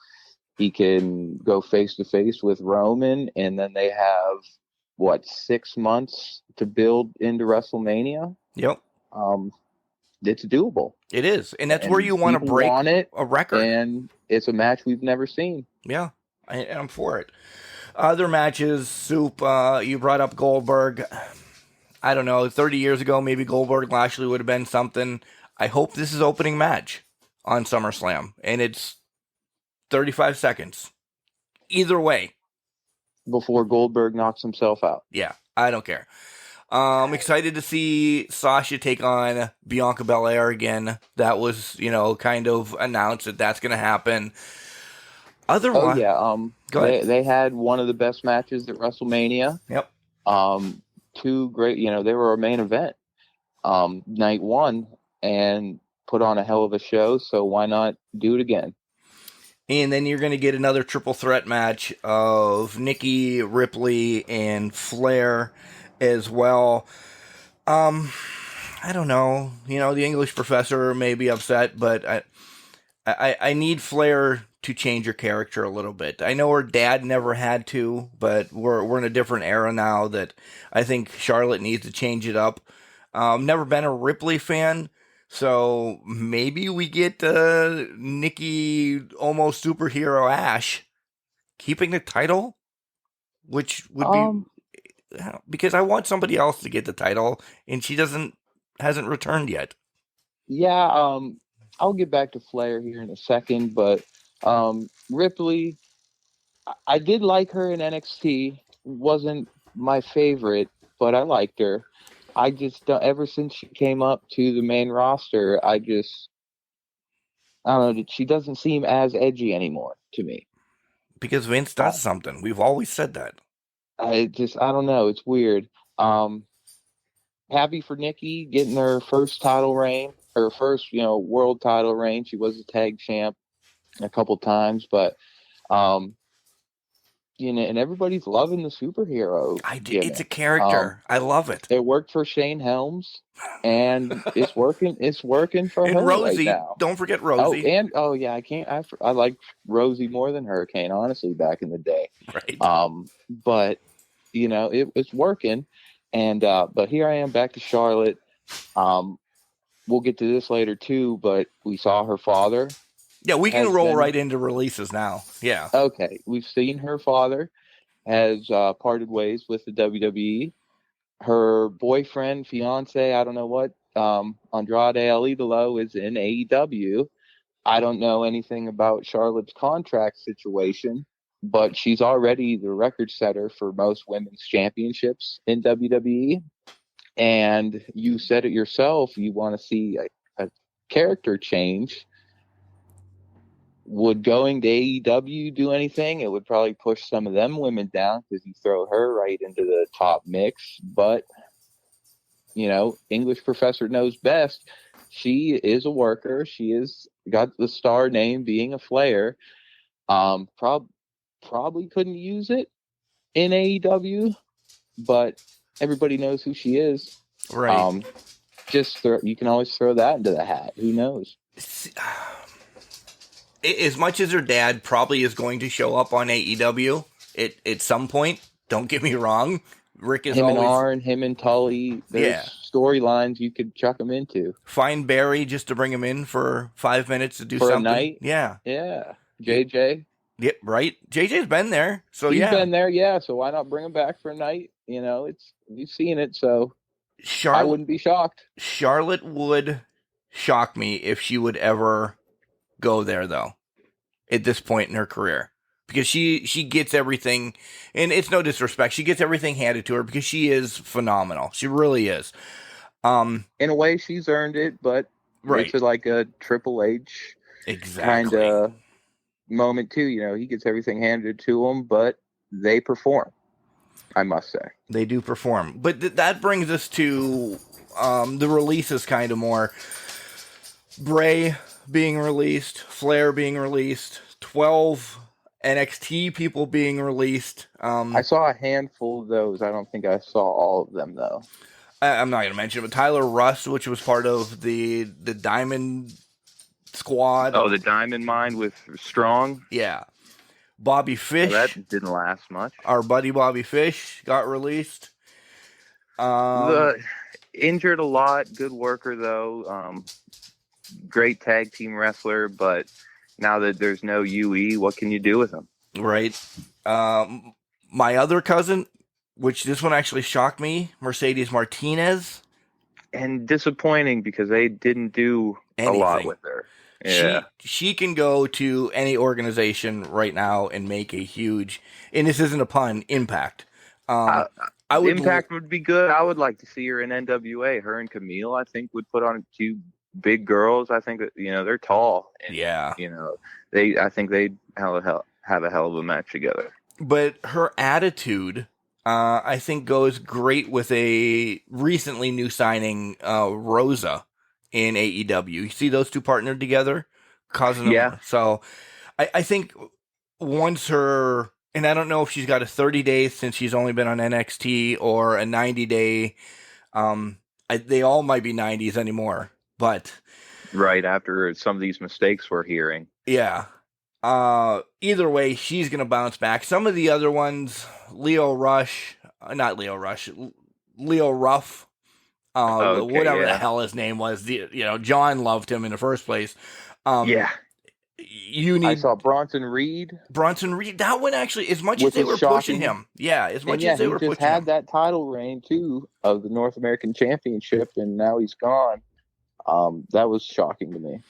He can go face-to-face with Roman, and then they have, 6 months to build into WrestleMania? Yep. It's doable. It is. And that's where you want to break a record. And it's a match we've never seen. Yeah, I'm for it. Other matches, Soup, you brought up Goldberg. I don't know, 30 years ago, maybe Goldberg Lashley would have been something. I hope this is opening match on SummerSlam. And it's 35 seconds. Either way. Before Goldberg knocks himself out. Yeah, I don't care. I'm excited to see Sasha take on Bianca Belair again. That was, kind of announced that that's going to happen. Otherwise, go ahead. They had one of the best matches at WrestleMania. Yep. Two great, they were a main event night one and put on a hell of a show. So why not do it again? And then you're going to get another triple threat match of Nikki, Ripley, and Flair as well. I don't know. The English professor may be upset, but I need Flair to change her character a little bit. I know her dad never had to, but we're in a different era now that I think Charlotte needs to change it up. Never been a Ripley fan. So maybe we get Nikki almost superhero Ash keeping the title, which would be because I want somebody else to get the title, and she hasn't returned yet. Yeah, I'll get back to Flair here in a second, but Ripley, I did like her in NXT. Wasn't my favorite, but I liked her. I just ever since she came up to the main roster, I don't know. She doesn't seem as edgy anymore to me. Because Vince does something. We've always said that. I don't know. It's weird. Happy for Nikki getting her first title reign, her first world title reign. She was a tag champ a couple times, but and everybody's loving the superhero. It's a character. I love it. It worked for Shane Helms, and it's working. It's working for and her Rosie. Right now. Don't forget Rosie. I can't. I like Rosie more than Hurricane, honestly, back in the day. Right. But it's working, and but here I am back to Charlotte. We'll get to this later too, but we saw her father. Yeah, we can roll right into releases now. Yeah. Okay. We've seen her father has parted ways with the WWE. Her boyfriend, fiance, I don't know what, Andrade El Idolo is in AEW. I don't know anything about Charlotte's contract situation, but she's already the record setter for most women's championships in WWE. And you said it yourself, you want to see a character change. Would going to AEW do anything? It would probably push some of them women down because you throw her right into the top mix. But, English professor knows best. She is a worker. She is got the star name being a Flair. Probably couldn't use it in AEW, but everybody knows who she is. Right. You can always throw that into the hat. Who knows? As much as her dad probably is going to show up on AEW at some point, don't get me wrong. Rick is him always... and Arn, him and Tully, there's storylines you could chuck him into. Find Barry just to bring him in for 5 minutes to do for something. A night? Yeah. Yeah. JJ? Yep, right. JJ's been there, so He's been there, yeah, so why not bring him back for a night? We've seen it, so I wouldn't be shocked. Charlotte would shock me if she would ever go there, though, at this point in her career, because she gets everything, and it's no disrespect, she gets everything handed to her because she is phenomenal. She really is. In a way, she's earned it, but right. It's like a Triple H kind of moment too. He gets everything handed to him, but they perform. I must say they do perform. But that brings us to the releases, kind of more. Bray being released, Flair being released, 12 NXT people being released. I saw a handful of those. I don't think I saw all of them, though. I'm not going to mention it, but Tyler Rust, which was part of the Diamond Squad. Oh, the Diamond Mine with Strong? Yeah. Bobby Fish. Well, that didn't last much. Our buddy Bobby Fish got released. Injured a lot. Good worker, though. Great tag team wrestler, but now that there's no UE, what can you do with him? Right. My other cousin, which this one actually shocked me, Mercedes Martinez. And disappointing because they didn't do a lot with her. Yeah. She can go to any organization right now and make a huge, and this isn't a pun, impact. I would Impact would be good. I would like to see her in NWA. Her and Camille, I think, would put on two big girls. I think that, they're tall. And, yeah. I think they'd have a hell of a match together. But her attitude, I think, goes great with a recently new signing, Rosa, in AEW. You see those two partnered together, causing them. Yeah. So I think once her, and I don't know if she's got a 30 days since she's only been on NXT or a 90-day. They all might be 90s anymore, but right after some of these mistakes we're hearing. Yeah. Either way, she's going to bounce back. Some of the other ones, Leo Ruff, whatever the hell his name was. John loved him in the first place. I saw Bronson Reed. That one actually, as much as they were pushing him. Yeah, as much as they were pushing him. He just had that title reign, too, of the North American Championship, and now he's gone. That was shocking to me.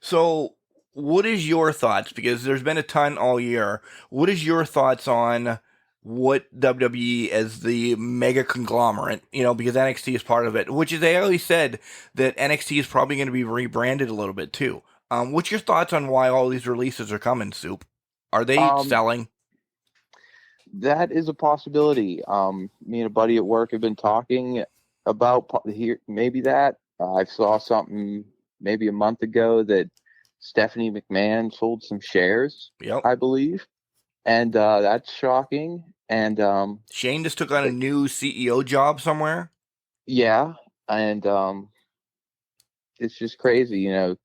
So, what is your thoughts? Because there's been a ton all year. What is your thoughts on what WWE as the mega conglomerate, because NXT is part of it, which is, they always said that NXT is probably going to be rebranded a little bit too. What's your thoughts on why all these releases are coming, Soup? Are they selling? That is a possibility. Me and a buddy at work have been talking about maybe that. I saw something maybe a month ago that Stephanie McMahon sold some shares, I believe. And that's shocking. And Shane just took on a new CEO job somewhere. Yeah. And it's just crazy,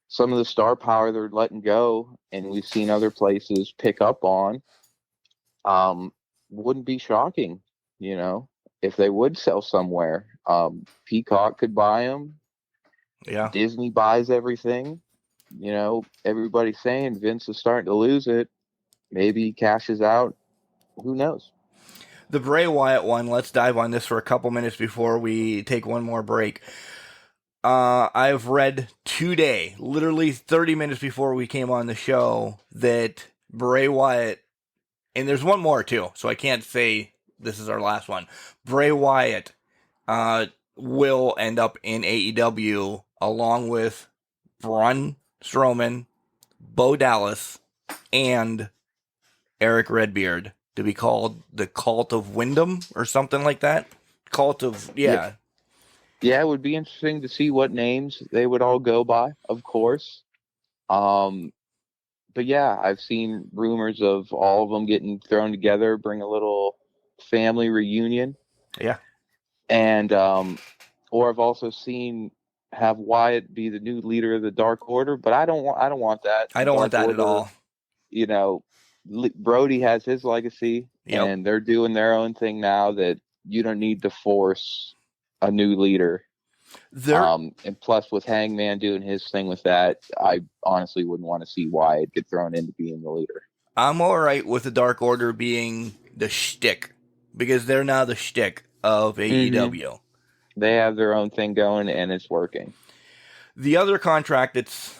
some of the star power they're letting go, and we've seen other places pick up on, wouldn't be shocking, if they would sell somewhere. Peacock could buy them. Yeah. Disney buys everything. Everybody's saying Vince is starting to lose it. Maybe he cashes out. Who knows? The Bray Wyatt one, let's dive on this for a couple minutes before we take one more break. I've read today, literally 30 minutes before we came on the show, that Bray Wyatt, and there's one more too, so I can't say this is our last one. Bray Wyatt will end up in AEW along with Braun Strowman, Bo Dallas, and Eric Redbeard, to be called the Cult of Wyndham or something like that. Yeah, it would be interesting to see what names they would all go by, of course. But yeah, I've seen rumors of all of them getting thrown together, bring a little family reunion. Yeah. And or I've also seen have Wyatt be the new leader of the Dark Order, but I don't want that. I don't want that at all. Brody has his legacy, and they're doing their own thing now. That you don't need to force a new leader. And plus, with Hangman doing his thing with that, I honestly wouldn't want to see Wyatt get thrown into being the leader. I'm all right with the Dark Order being the shtick, because they're now the shtick of AEW. Mm-hmm. They have their own thing going, and it's working. The other contract that's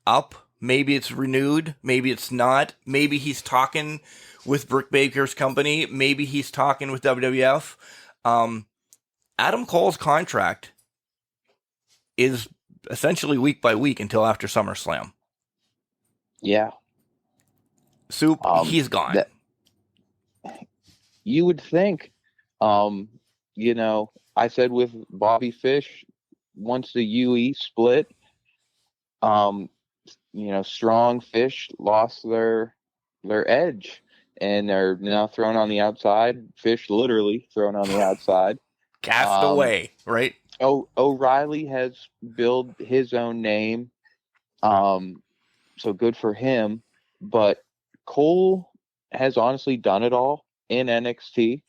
up, maybe it's renewed, maybe it's not. Maybe he's talking with Britt Baker's company. Maybe he's talking with WWF. Adam Cole's contract is essentially week by week until after SummerSlam. Yeah. Soup, he's gone. You would think, I said with Bobby Fish, once the UE split, Strong Fish lost their edge, and they're now thrown on the outside. Fish literally thrown on the outside. Cast away, right? O'Reilly has built his own name, so good for him. But Cole has honestly done it all in NXT.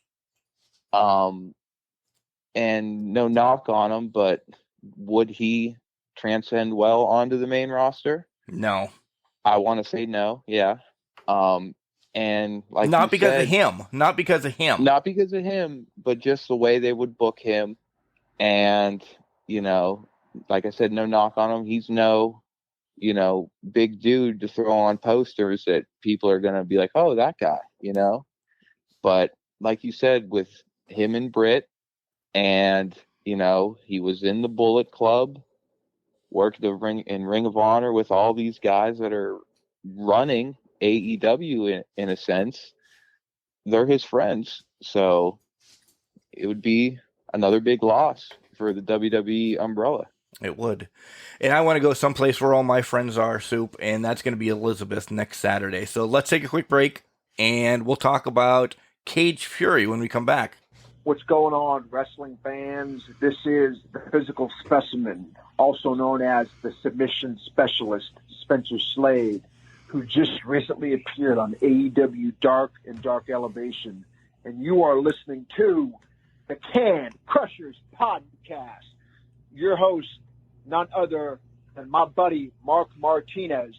And no knock on him, but would he transcend well onto the main roster? No. I want to say no, yeah. And like not because of him. Not because of him, but just the way they would book him. And, like I said, no knock on him. He's no, big dude to throw on posters that people are going to be like, oh, that guy, But like you said, with him and Britt, and, he was in the Bullet Club, worked in Ring of Honor with all these guys that are running AEW in a sense. They're his friends. So it would be another big loss for the WWE umbrella. It would. And I want to go someplace where all my friends are, Soup, and that's going to be Elizabeth next Saturday. So let's take a quick break, and we'll talk about Caged Fury when we come back. What's going on, wrestling fans? This is the physical specimen, also known as the submission specialist, Spencer Slade, who just recently appeared on AEW Dark and Dark Elevation. And you are listening to the Can Crushers Podcast. Your host, none other than my buddy, Mark Martinez.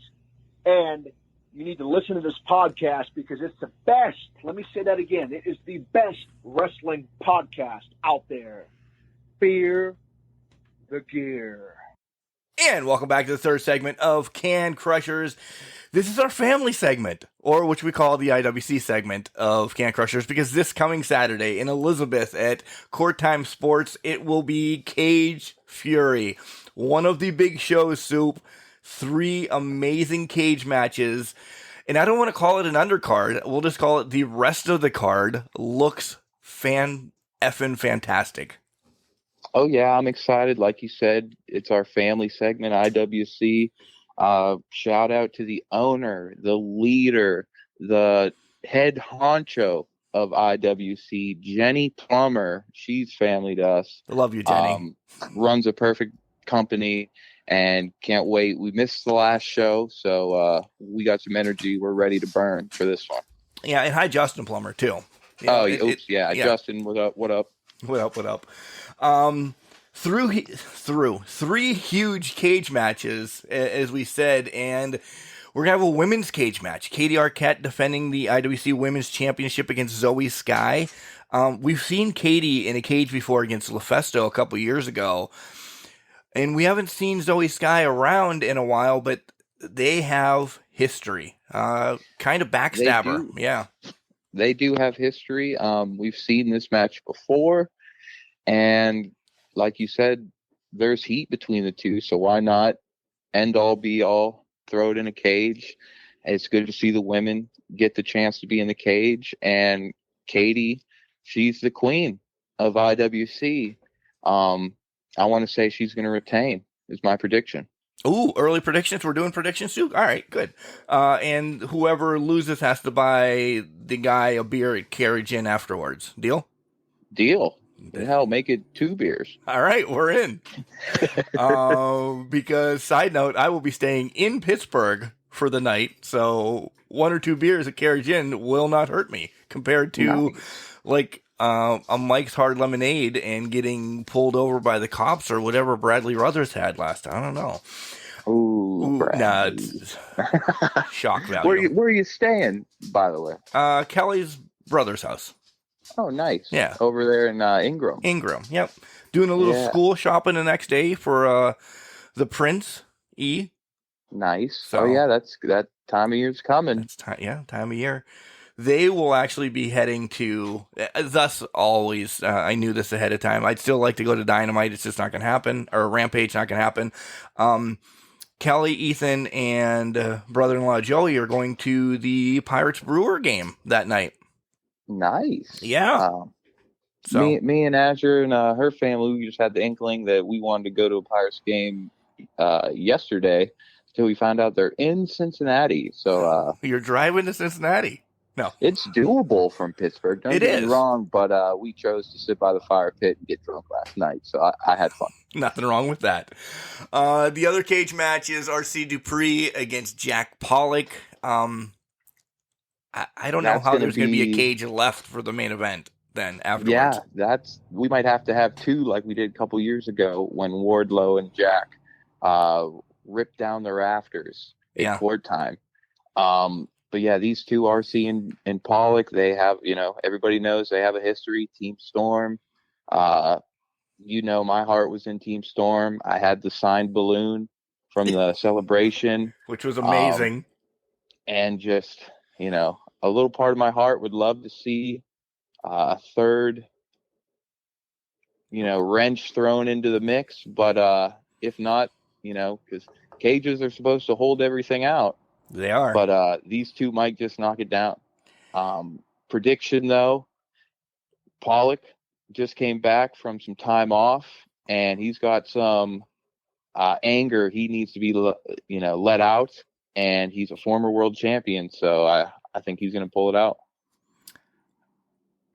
And you need to listen to this podcast because it's the best. Let me say that again. It is the best wrestling podcast out there. Fear the gear. And welcome back to the third segment of Can Crushers. This is our family segment, or which we call the IWC segment of Can Crushers, because this coming Saturday in Elizabeth at Court Time Sports, it will be Caged Fury. One of the big shows, Soup. 3 amazing cage matches. And I don't want to call it an undercard. We'll just call it the rest of the card looks effing fantastic. Oh, yeah, I'm excited. Like you said, it's our family segment, IWC. Shout out to the owner, the leader, the head honcho of IWC, Jenny Plummer. She's family to us. I love you, Jenny. Runs a perfect company and can't wait. We missed the last show, so we got some energy. We're ready to burn for this one. Yeah, and hi, Justin Plummer, too. Justin, what up? What up? Through 3 huge cage matches, as we said, and we're going to have a women's cage match. Katie Arquette defending the IWC Women's Championship against Zoe Sky. We've seen Katie in a cage before against LaFesto a couple years ago, and we haven't seen Zoe Sky around in a while, but they have history. Kind of backstabber. Yeah. They do have history. We've seen this match before, and like you said, there's heat between the two, so why not end all be all, throw it in a cage? It's good to see the women get the chance to be in the cage, and Katie, she's the queen of IWC. I want to say she's going to retain, is my prediction. Ooh, early predictions. We're doing predictions too? All right, good. And whoever loses has to buy the guy a beer at Carriage Inn afterwards. Deal? Deal. Hell, make it 2 beers. All right, we're in. Because, side note, I will be staying in Pittsburgh for the night, so 1 or 2 beers at Carriage Inn will not hurt me compared to, a Mike's Hard Lemonade and getting pulled over by the cops or whatever Bradley Ruthers had last time. I don't know. Ooh, nah, it's shock value. Where are you staying, by the way? Kelly's brother's house. Oh, nice. Yeah. Over there in Ingram. Yep. Doing a little school shopping the next day for the Prince E. Nice. So, that time of year's coming. Time of year. They will actually be heading to, thus always, I knew this ahead of time. I'd still like to go to Dynamite. It's just not going to happen. Or Rampage, not going to happen. Kelly, Ethan, and brother-in-law Joey are going to the Pirates Brewer game that night. Nice. Yeah. So me and Azure and her family, we just had the inkling that we wanted to go to a Pirates game yesterday until we found out they're in Cincinnati. So you're driving to Cincinnati? No. It's doable from Pittsburgh. Don't get me wrong, but we chose to sit by the fire pit and get drunk last night, so I had fun. Nothing wrong with that. The other cage match is RC Dupree against Jack Pollock. I don't know how there's going to be a cage left for the main event then afterwards. Yeah, we might have to have 2 like we did a couple years ago when Wardlow and Jack ripped down the rafters in Court Time. But yeah, these 2, RC and Pollock, they have, everybody knows they have a history. Team Storm. My heart was in Team Storm. I had the signed balloon from the celebration, which was amazing. And just, you know, a little part of my heart would love to see a third, you know, wrench thrown into the mix. But if not, you know, because cages are supposed to hold everything out. They are. But these two might just knock it down. Prediction, though, Pollock just came back from some time off, and he's got some anger he needs to be, you know, let out. And he's a former world champion, so I think he's going to pull it out.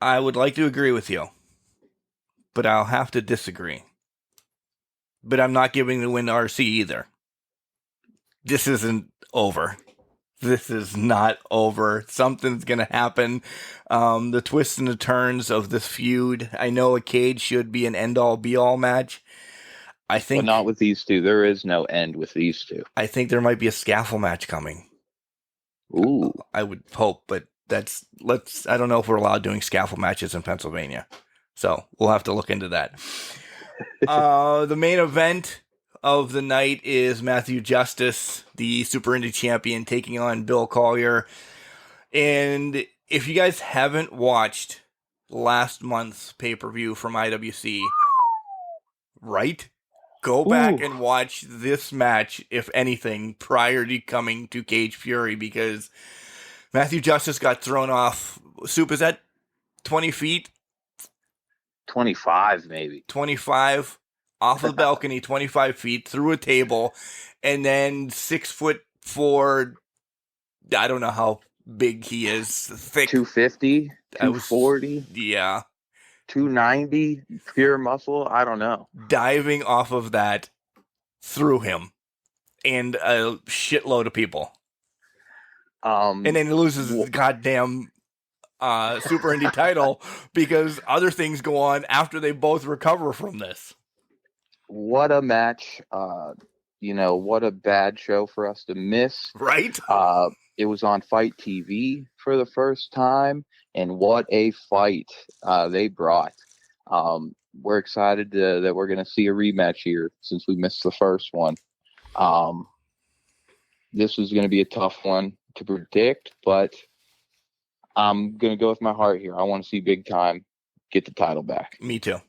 I would like to agree with you, but I'll have to disagree. But I'm not giving the win to RC either. This isn't over. This is not over. Something's going to happen. The twists and the turns of this feud. I know a cage should be an end-all, be-all match. I think, but not with these two. There is no end with these two. I think there might be a scaffold match coming. Ooh. I would hope, but I don't know if we're allowed doing scaffold matches in Pennsylvania. So we'll have to look into that. The main event of the night is Matthew Justice, the Super Indie champion, taking on Bill Collier. And if you guys haven't watched last month's pay-per-view from IWC, right? Go back and watch this match, if anything, prior to coming to Caged Fury, because Matthew Justice got thrown off. Soup, is that 20 feet? 25, maybe. 25 off the balcony, 25 feet through a table, and then 6'4". I don't know how big he is. Thick. 250, 240. Yeah. 290, pure muscle. I don't know. Diving off of that through him and a shitload of people. And then he loses his goddamn Super Indie title because other things go on after they both recover from this. What a match. You know, what a bad show for us to miss. Right? It was on Fight TV for the first time, and what a fight they brought. We're excited that we're going to see a rematch here since we missed the first one. This was going to be a tough one to predict, but I'm going to go with my heart here. I want to see Big Time get the title back. Me too.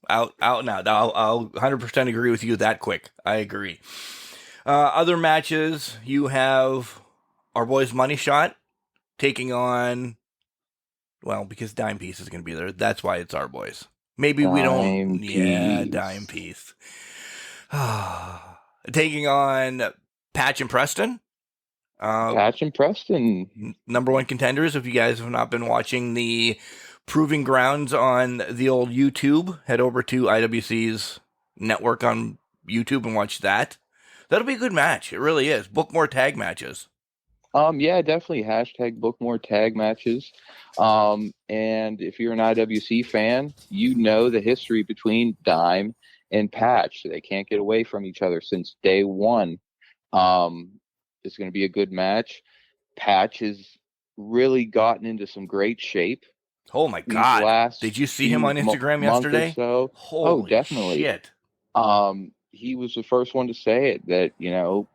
Out now. I'll 100% agree with you that quick. I agree. Other matches, you have our boys Money Shot taking on, well, because Dime Piece is going to be there. That's why it's our boys. Maybe we don't. Yeah, Dime Piece. Taking on Patch and Preston. Patch and Preston. Number one contenders. If you guys have not been watching the Proving Grounds on the old YouTube, head over to IWC's network on YouTube and watch that. That'll be a good match. It really is. Book more tag matches. Yeah, definitely. Hashtag book more tag matches. And if you're an IWC fan, you know the history between Dime and Patch. They can't get away from each other since day one. It's going to be a good match. Patch has really gotten into some great shape. Oh my God! Did you see him on Instagram yesterday? So. Holy definitely. Shit. He was the first one to say it, that, you know,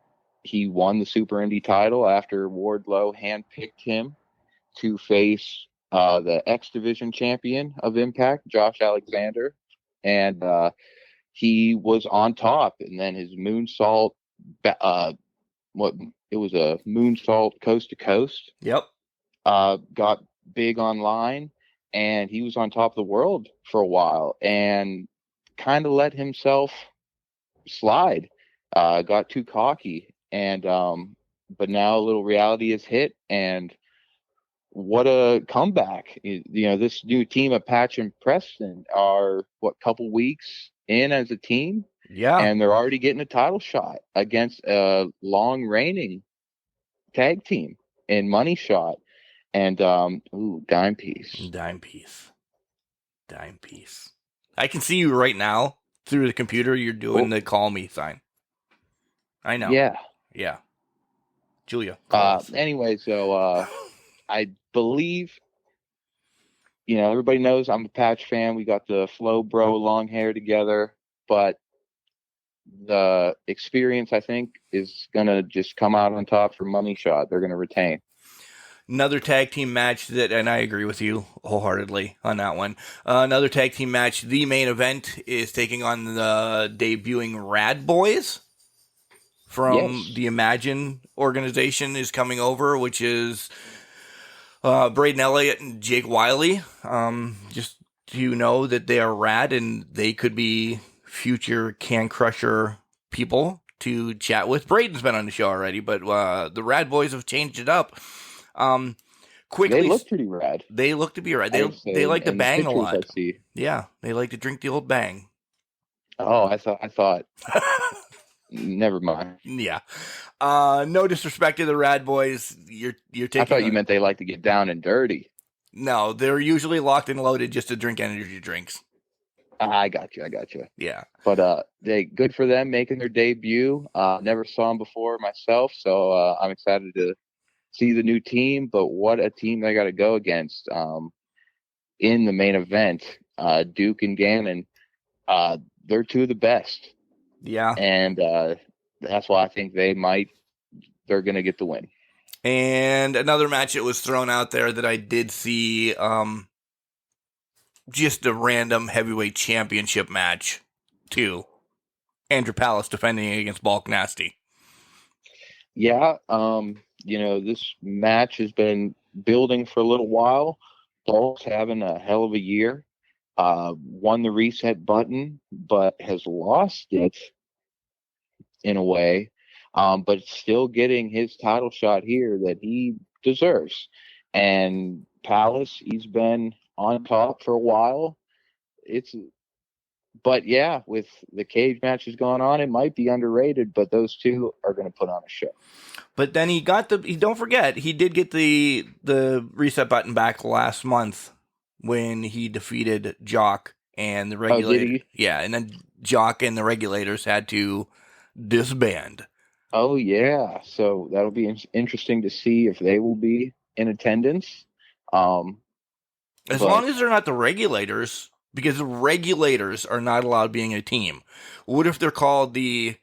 he won the Super Indie title after Wardlow handpicked him to face the X Division champion of Impact, Josh Alexander, and he was on top. And then his moonsault, it was a moonsault coast to coast. Yep. Got big online, and he was on top of the world for a while, and kind of let himself slide. Got too cocky, and but now a little reality has hit, and what a comeback. You know, this new team of Patch and Preston are couple weeks in as a team. Yeah, and they're already getting a title shot against a long reigning tag team in Money Shot. And Dime Piece. I can see you right now through the computer. You're doing the call me sign. I know. Yeah. Julia. Anyway, so I believe, you know, everybody knows I'm a Patch fan. We got the Flow Bro long hair together, but the experience, I think, is going to just come out on top for Money Shot. They're going to retain. Another tag team match that, and I agree with you wholeheartedly on that one. Another tag team match. The main event is taking on the debuting Rad Boys from the Imagine organization is coming over, which is Braden Elliott and Jake Wiley. Just to know that they are rad and they could be future Can Crusher people to chat with. Braden's been on the show already, but the Rad Boys have changed it up. Quickly, they look pretty rad. They look to be rad. They like to bang a lot. Yeah, they like to drink the old bang. Oh, I thought. Never mind. Yeah. No disrespect to the Rad Boys. You're taking. I thought you meant they like to get down and dirty. No, they're usually locked and loaded just to drink energy drinks. I got you. Yeah. But they good for them making their debut. Never saw them before myself, so I'm excited to see the new team. But what a team they got to go against in the main event. Duke and Gannon, they're two of the best. Yeah. And that's why I think they're going to get the win. And another match that was thrown out there that I did see, just a random heavyweight championship match, too. Andrew Palace defending against Bulk Nasty. Yeah, this match has been building for a little while. Bulk's having a hell of a year. Won the reset button, but has lost it in a way. But still getting his title shot here that he deserves. And Palace, he's been on top for a while. But yeah, with the cage matches going on, it might be underrated, but those two are going to put on a show. But then don't forget, he did get the reset button back last month when he defeated Jock and the Regulators. Oh, did he? Yeah, and then Jock and the Regulators had to disband. Oh, yeah. So that'll be interesting to see if they will be in attendance. As long as they're not the Regulators, because the Regulators are not allowed being a team. What if they're called the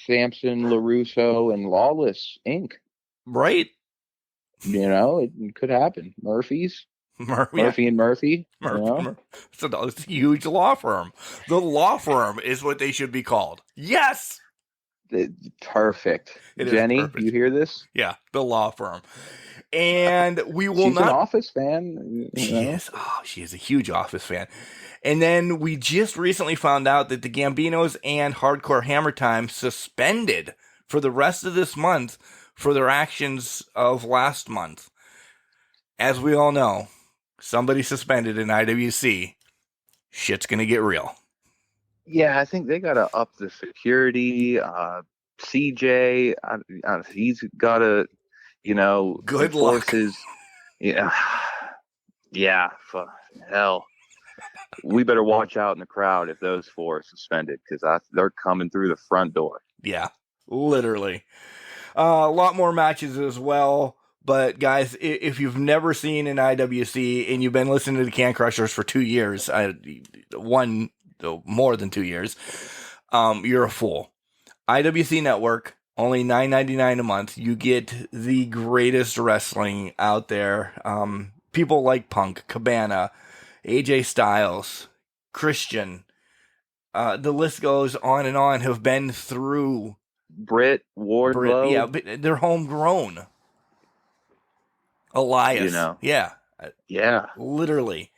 Samson, LaRusso, and Lawless Inc.? Right. It could happen. Murphy and Murphy. It's a huge law firm. The law firm is what they should be called. Yes. Perfect. Jenny, perfect. You hear this? Yeah, the law firm. And we will She's an Office fan. She is. Oh, she is a huge Office fan. And then we just recently found out that the Gambinos and Hardcore Hammer Time suspended for the rest of this month for their actions of last month. As we all know, somebody suspended in IWC. Shit's going to get real. Yeah, I think they got to up the security. CJ, he's got to, good luck. Yeah, hell. We better watch out in the crowd if those four are suspended because they're coming through the front door. Yeah, literally. A lot more matches as well. But guys, if you've never seen an IWC and you've been listening to the Can Crushers for 2 years, more than 2 years, you're a fool. IWC Network, only $9.99 a month. You get the greatest wrestling out there. People like Punk, Cabana, AJ Styles, Christian. The list goes on and on. Have been through Britt, Wardlow. Yeah, but they're homegrown. Elias. Yeah. Yeah. Literally.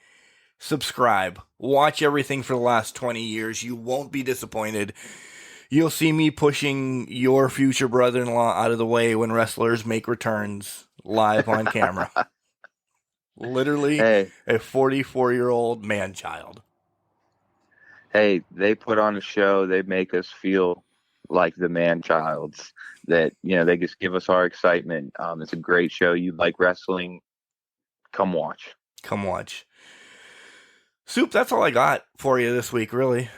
Subscribe. Watch everything for the last 20 years. You won't be disappointed. You'll see me pushing your future brother-in-law out of the way when wrestlers make returns live on camera. Literally a 44-year-old man-child. Hey, they put on a show. They make us feel like the man-childs. That, they just give us our excitement. It's a great show. You like wrestling, come watch. Come watch. Soup, that's all I got for you this week, really.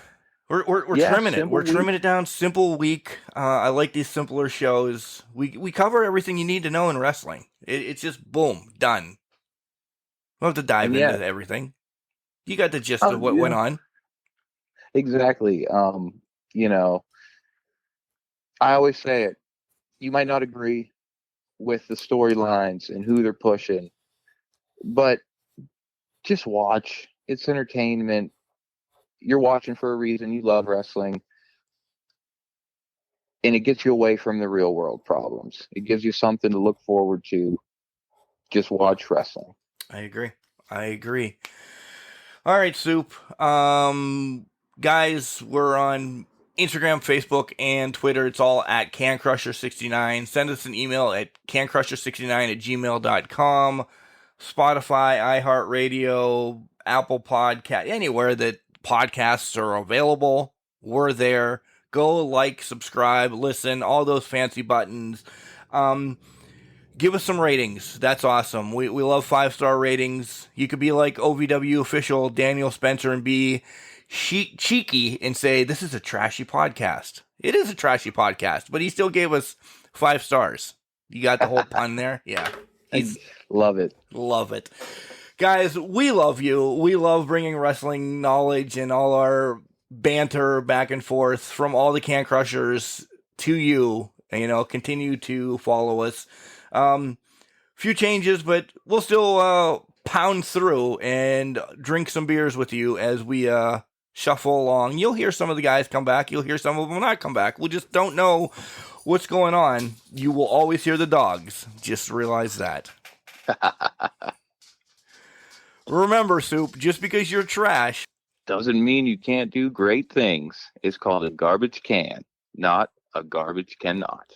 We're trimming it. We're trimming it down. Simple week. I like these simpler shows. We cover everything you need to know in wrestling. It's just boom, done. We don't have to dive into everything. You got the gist of what went on. Exactly. you know, I always say it. You might not agree with the storylines and who they're pushing, but just watch. It's entertainment. You're watching for a reason. You love wrestling. And it gets you away from the real world problems. It gives you something to look forward to. Just watch wrestling. I agree. All right, Soup. Guys, we're on Instagram, Facebook, and Twitter. It's all at CanCrusher69. Send us an email at cancrusher69@gmail.com. Spotify, iHeartRadio, Apple Podcast, anywhere that podcasts are available, we're there. Go like, subscribe, listen, all those fancy buttons. Give us some ratings. That's awesome. We love 5-star ratings. You could be like OVW official Daniel Spencer and be cheeky and say, this is a trashy podcast. It is a trashy podcast, but he still gave us 5 stars. You got the whole pun there? Yeah. Love it. Love it. Guys, we love you. We love bringing wrestling knowledge and all our banter back and forth from all the Can Crushers to you. You know, continue to follow us. Few changes, but we'll still pound through and drink some beers with you as we shuffle along. You'll hear some of the guys come back. You'll hear some of them not come back. We just don't know what's going on. You will always hear the dogs. Just realize that. Remember, Soup, just because you're trash doesn't mean you can't do great things. It's called a garbage can, not a garbage cannot.